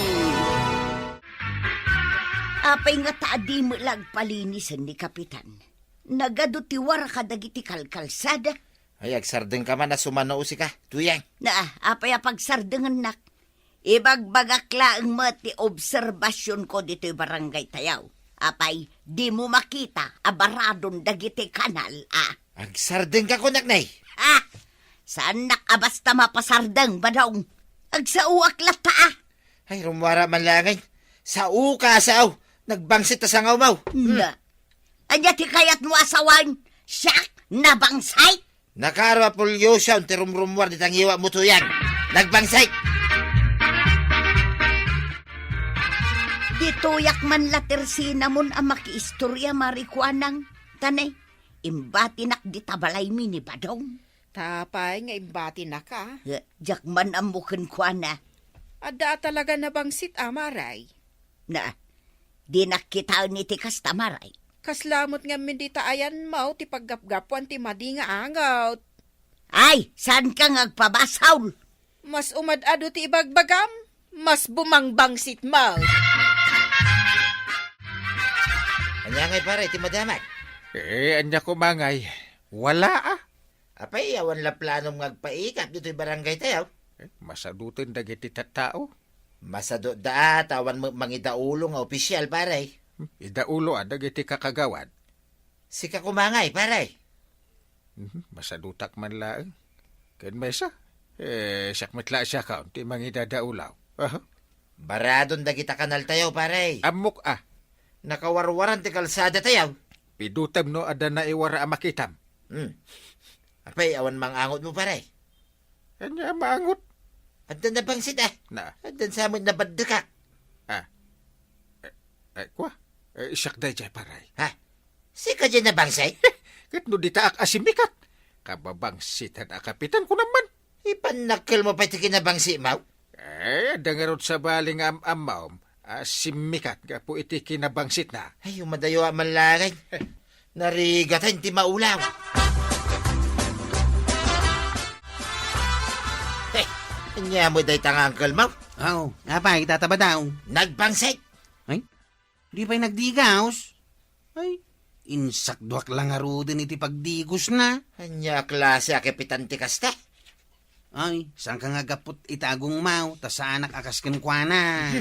Apay nga taadi mo lagpalinisan ni Kapitan. Nagadutiwara ka dagiti kalkalsada. Ay, agsardeng ka man na sumanao si ka. Tuyang. Apay pagsardengan nak. Ibagbagakla ang mati obserbasyon ko dito'y barangay tayaw. Apay, di mo makita abaradon dagiti kanal, Agsardeng ka kunak nay. Saan nakabasta mapasardeng badong? Agsauak lata, Ay, rumwara man langay. Sa uka asaw. Nagbangsit ta sa ngaw. Na. Anya ti kayat mo asawan? Siyak, nabangsay? Nakarwa pulyo siya. Unti rumrumwar di tangiwa mo tuyang. Nagbangsay. Dituyak man latersina mon ang makiistorya marikuanang. Tanay, imbatinak di tabalay mi ni badong. Tapay nga imbati na ka. Jak man ang mukin kwa na. Ada talaga nabangsit amaray. Na, di nakita ni ti kastamaray. Kaslamot nga mindita ayan mo, ti paggapgapuan ti madi nga angaw. Ay, saan ka ngagpabasaw? Mas umadado ti ibagbagam, mas bumangbangsit mo. Anya ngay pare, ti madamat. Anya ko mangay. Wala Apay, awan la planong ngagpaikap dito'y barangay tayo. Masadutin dagiti tattao. Masado da, tawan mangidaulo nga opisyal pare. Idaulo dagiti kakagawad. Si kakumangay pare. Masadutak man laang. Kan mesa. Siyak matla siya ka. Di mangidadaulaw. Baradon da kita kanal tayo, pare. Amok Nakawarwaran ti kalsada tayo. Pidutam no ada na iwara amakitam. Apay, awan mangangot mo, pare. Kanya maangot. Adan na bangsit Na. Adan sa amin na badaka. Kwa? Siyak day jay paray. Sika dyan na bangsit? Kat no ditaak asimikat. Kababang sitan akapitan ko naman. Ipanakil mo pa iti kinabangsi, Mau. Dangarot sa baling amaw. Asimikat ka po iti kinabangsit na. Ay, umadayo man langay. Narigatan ti maulaw. Anya mo day tangangkal, Mau. Apay, tataba daw. Nagbangsit. Di pa'y nagdigaws. Ay, insakduak lang aro din iti pagdigos na. Anya klase a kapitan ti kasta. Ay, saan ka nga gapot itagong mau, tas sa anak akas kenkwana.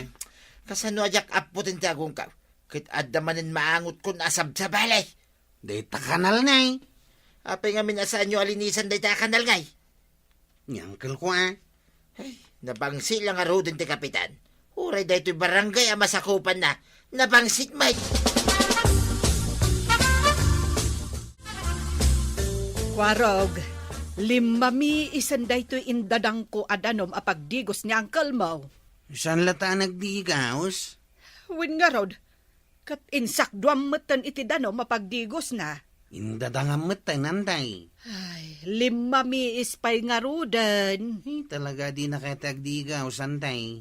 Kasano ajak aputin ti agong ka. Kit adamanin maangot kun asab sa balay. Dita kanal na Apay nga minasaan nyo alinisan day ta kanal ngay. Nyangkel ko Nabangsi lang aro din ti kapitan. Uray day to'y barangay ang masakupan na. Nabangsit may. Kwarog, limami isan daytoy indadang ko adanom apagdigos ni Uncle Mo. Saan lata nagdigaws? Win nga rod, kat insak duam matan iti danom apagdigos na. Indadangam tayo nanday. Ay, limami ispay nga rudan. Talaga di na kaya tagdigaws, antay.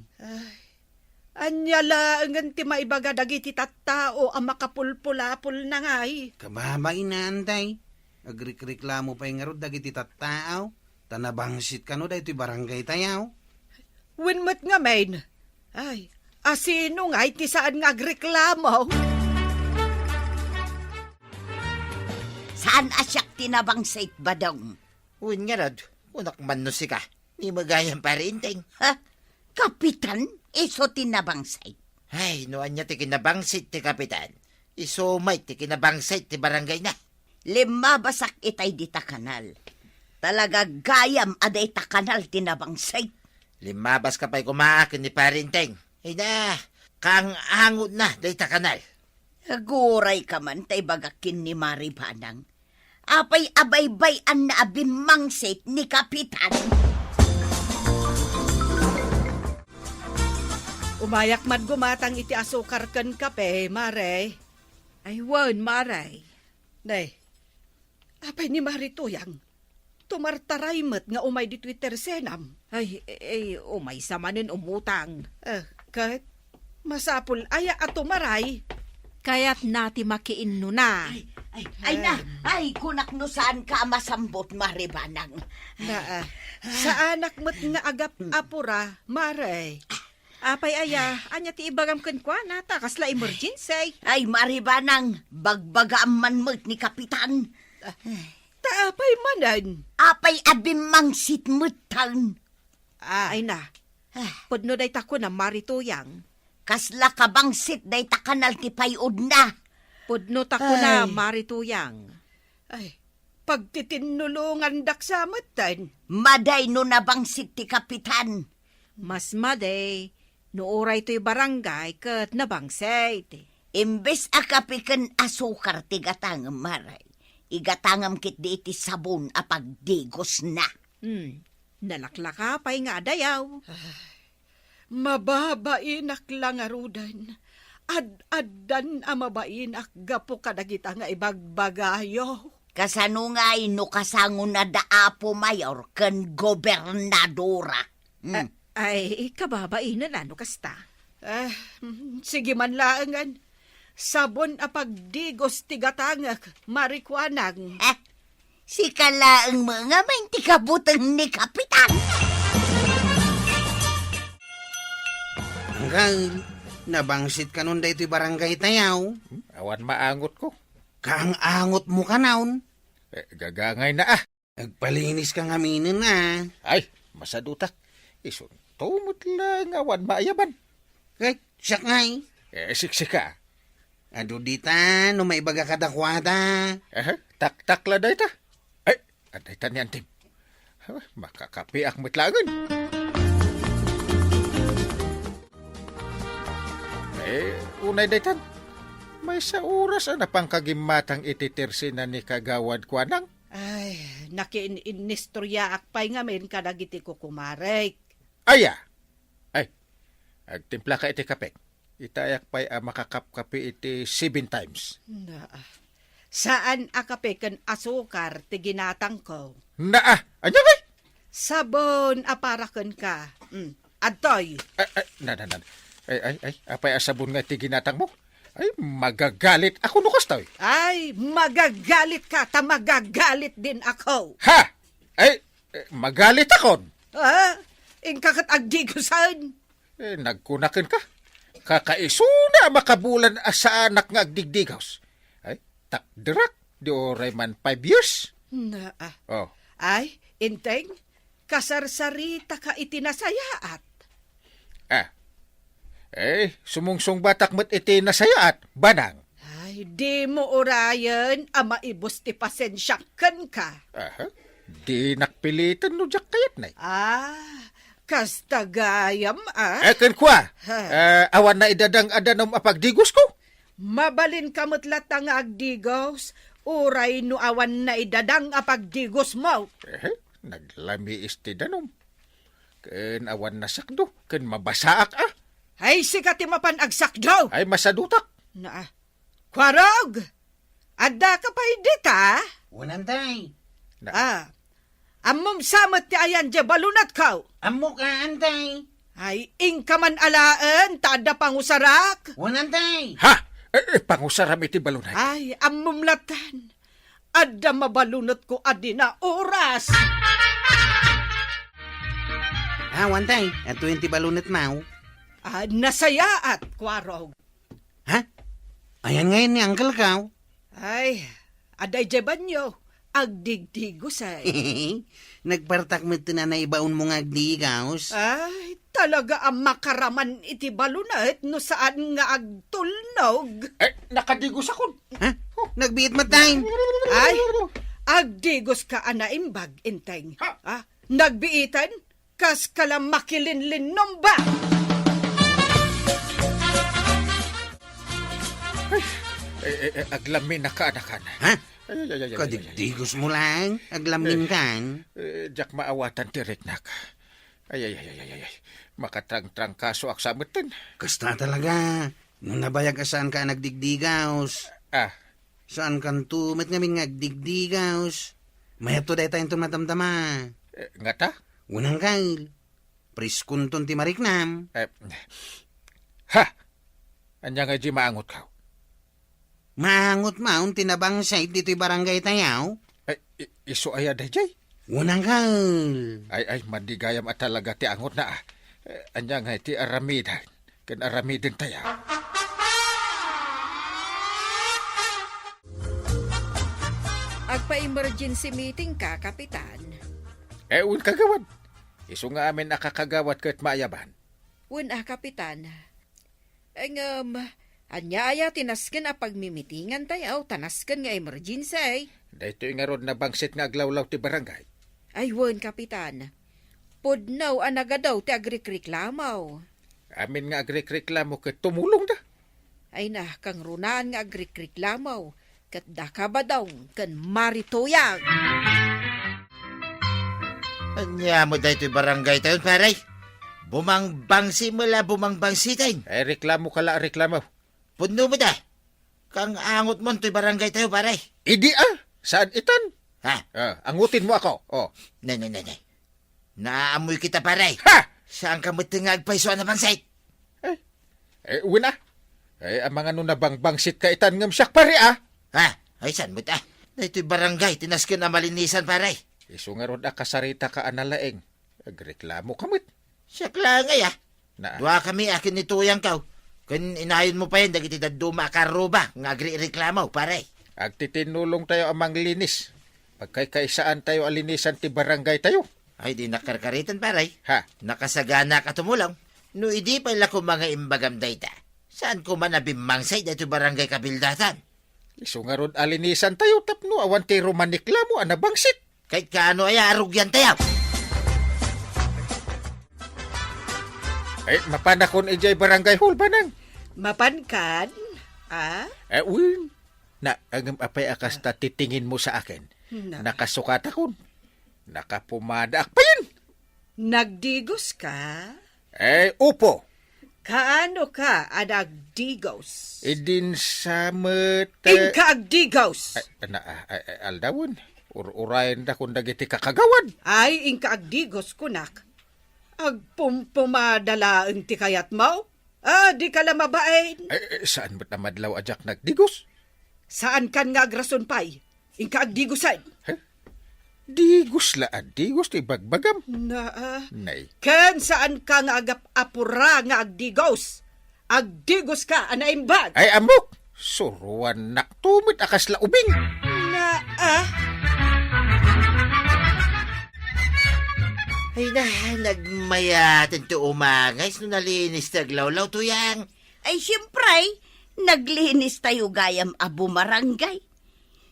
Anya laangan ti maibaga dagiti tattao ang makapulpulapul na ngay. Kababay na, antay. Agrik-reklamo pa yung nga ro, dagiti tattao. Tanabangsit ka no, dahito barangay tayaw. Winmat nga main. Ay, asino nga iti saan nga agreklamo? Saan asyak tinabangsit ba daw? Uwin nga rod. Unak man no si ka. Ni magayang parinteng. Kapitan, iso tinabangsit. Ay, noan niya ti kinabangsit ti kapitan. Isumay ti kinabangsit ti barangay na. Lima basak itay dita kanal. Talaga gayam aday ta kanal tinabangsit. Limabas ka pa'y kumaakin ni parinteng. Ay na, kang angot na day ta kanal. Aguray ka man tay bagakin ni Maribanang. Apay abaybay an naabimangsit ni kapitan. Umayak man gumatang iti asukar ken kape, Mare. Ay, wan, maray. Nay, apay ni Marituyang. Tumartaray met nga umay di Twitter senam. Ay, umay sa manin umutang. Kahit masapul aya at tumaray. Kaya't nati makiinno na. Ay, kunak no saan ka masambot, Maribanang. Na, sa anak met nga agap apura, Mare. Apay aya, anya ti ibagam ken kwa nata kasla emergency. Ay, Maribanang, bagbaga man met ni kapitan. Taapay manan. Apay abimangsit mutan. Ay na, pudno day tako na marituyang. Kasla kabangsit day takanal ti payod na. Pudno tako na marituyang. Ay, pagtitinulungan dak sa matan. Maday no nabangsit ti kapitan. Mas maday, nooray to'y barangay kat nabangsit. Imbes akapiken asukar ti gatangam, Maray. Igatangam kit di iti sabon apagdigos na. Nalaklaka pa'y nga dayaw. Mababainak lang arudan. Ad-addan a mabainak gapo kadagita nga ibagbagayo. Kasano nga ino kasango na daapo mayor ken gobernadora. Ay, kababain na lano kasta. Sige man laangan. Sabon apagdigos tigatangak, marikwanang. Si kalaang mga may tikabutang ni kapitan. Hanggang, nabangsit ka nun dahito barangay tayaw. Awan maangot ko. Kaang angot mo ka naon. Gagangay na Nagpalinis ka ngaminin na. Ay, masadutak. Tumot lang awan maayaban. Kahit siya ngay. Siksika. Ado dita, no maibaga kadakwada. Tak-tak la day ta. Ay, Aday tanian, Tim. Makakapi ak matlangan. Unay daytan. May sa oras na pang kagimatang ititirsi na ni kagawad kwa nang. Ay, nakiinistorya akpay nga men kadagiti ko kumarek. Aya! Ay, agtimpla ka iti kapek. Itayak pa'y makakapkapi iti 7 times. Na, saan akapekan asukar ti ginatang ko? Naa! Anya kay? Sabon aparakan ka. Adtoy. Ay, apay asabon nga iti ginatang mo. Ay, magagalit ako nukas tayo. Ay, magagalit ka, magagalit din ako. Ha! Ay, magalit akon. Ingkakat agdigusan. Nagkunakin ka. Kakaiso na makabulan sa anak nga agdigdigaws. Ay, takdirak. Di oray man 5 years. Na, Oh. Ay, inteng, kasarsarita ka itinasayaat. Sumungsong batak mo't iti nasayaat, banang. Ay, di mo orayan, maibos ti pasensyakan ka. Di nakpilitan no jak kayat na. Kastagayam Ken kwa, awan na idadang adanom apagdigos ko. Mabalin kamot latang agdigos, uray no awan na idadang apagdigos mo. Naglami isti danom. Ken awan na sakdo, ken mabasaak Ay, sikat ti mapanagsak daw. Ay masadutak. Na, kwarog, adda ka pa dita? Wanantay. Amom samot ti ayan je balunat kaw. Amo ka, antay. Ay, ingka man alaan, tada pangusarak. Wanantay. Ha? Pangusaram iti balunay. Ay, amom latan. Adda mabalunot ko adina oras. Wantay. At 20 balunit mau. Nasayaat, kwarog. Ha? Ayan ngayon ni Uncle Kaw. Ay, aday jeban nyo. Agdigdigos ay. Nagpartak mo ito na naibaon mo nga agdigaws. Ay, talaga ang makaraman iti balunat no saan nga agtulnog. Nakadigos ako. Ha? Nagbiit matay. Ay, agdigos ka anaimbag, inteng. Nagbiitan, kas kalam makilinlin ba? Aglamin na kaanakan. Ha? Kadigdigos mo lang. Aglamin kan. Jak maawatan tirik na ka. Ay. Makatrang-trang kaso aksamutin. Kasta talaga. Nung nabayag saan ka nagdigdigaws. Saan kan tumit ngamin ngagdigdigaws. Mayato day tayong tumatamtama. Nga ta? Unang kail. Priskunton ti mariknam. Ha? Anya nga di maangot ka. Maangot maun tinabang side dito'y barangay tayaw. Iso ay aday jay. Unang kail. Ay, mandigayam at talaga ti angot na Anya nga ti aramidan. Ken aramidin tayaw. Agpa-emergency meeting ka, Kapitan. Un kagawad. Iso nga amin nakakagawad ket maayaban. Kapitan. Anya tinasken a pagmimitingan tayo, tanasken nga emergency. Dahito nga ron na bangsit nga aglawlaw ti barangay. Ay, Kapitan. Pudnaw anagadaw ti agrikreklamaw. Amin nga agrikreklamo ket tumulong da. Ay na, kang runaan nga agrikreklamaw. Kat daka ba daw, kan maritoyag. Anya mo dahil ito'y barangay tayo, paray. Bumangbangsi mo la bumangbangsi tayo. Reklamo kala reklamo. Puno mo da. Kang angot mo ito'y barangay tayo, paray. Idi saan itan? Ha? Angutin mo ako. Nay. Naamoy kita, paray. Ha? Saan ka mo tingag paiso na bangsay? Wina. Ang mga nabangbangsit ka itan ngam siyak pare Ha? Ay, saan mo ta? Na ito'y barangay, tinaskin na malinisan, paray. Iso nga ron kasarita ka analaeng. Agreklamo kamit. Siyak lang ay Na. Dua kami akin ni tuyang kaw. Kun inayon mo pa yan, dagiti daduma karuba, nga agri-reklamaw, paray. Agtitinulong tayo amang linis. Pagkaykaisaan tayo alinisan ti barangay tayo. Ay, di nakarkaritan, paray. Ha? Nakasagana ka tumulong. No, idi pala ko mga imbagam dayta. Saan ko man nabimangsay dito barangay kabildatan? Iso nga ron alinisan tayo tapno awan ti romaniklamo anabangsit. Kahit kaano ay arog yan tayo. Mapanakon ijay barangay hall banang. Mapankan? Uy, na ang apay akas na titingin mo sa akin. Nakasukat akon. Nakapumada pa yun. Nagdigos ka? Upo. Kaano ka anagdigos? Idin sa mata... Inka agdigos! Aldawon, urayan da kung dagiti kakagawan. Ay, inka agdigos kunak. Agpumadalaang ti kayat mo? Di ka lamabain. Saan ba't na madlaw ajak nagdigos? Saan kan nga agrason pay? Inka agdigosan. Digos laan, digos ti bagbagam. Nay. Ken saan ka nga agap-apura nga agdigos? Agdigos ka, anaimbag. Ay, amok! Suruan naktumit akas laubing. Ay na, nagmayatin to umangay. No nalinis taglawlaw to yang. Ay, siyempre, naglinis tayo gayam abo marangay.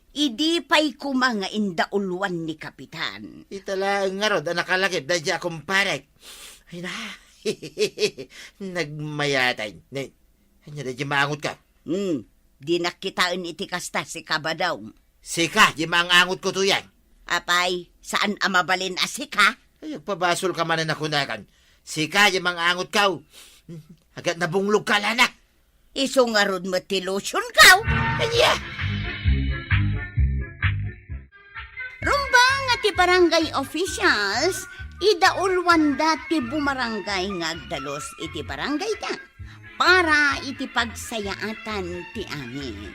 Idi pa'y kumanga indaulwan ni Kapitan. Itala nga rod, nakalagip, dadya akong parek. Ay na, nagmayatin. Hanya dadya maangot ka. Di nakitaan iti kasta si Kabadaw. Sika, di maangot ko to yan. Apay, saan amabalin asika? Ay, pabasol ka man na nakunakan. Sika, di maangot ka. Agad nabunglog ka lanak. Iso nga rod matilusyon ka. Kanya! Rumba nga ti barangay officials, idaulwan dati bumarangay nga agdalos iti barangay ta para iti pagsayaatan ti amin.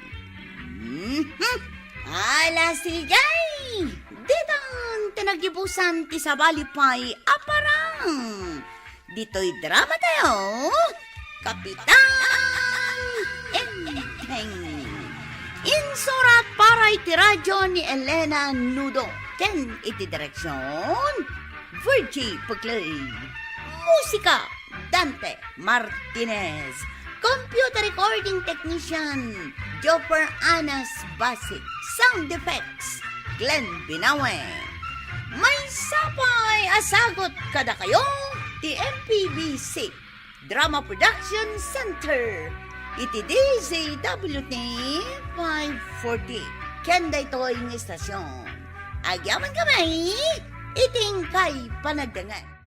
Ala sigay! Ditang tinagibusan ti sabalipay aparang. Dito'y drama tayo, Kapitan Enteng. Insurat para iti radyo ni Elena Nudo. Ken iti direksyon, Virgie Puglay. Musika, Dante Martinez. Computer recording technician, Jopper Anas Basic. Sound effects, Glenn Binawe. May sapay asagot kada kayo, ti MPBC Drama Production Center. Iti DZWT 540. Kenda ito'y ng istasyon. Agyaman kamay, iting kay panagdangan.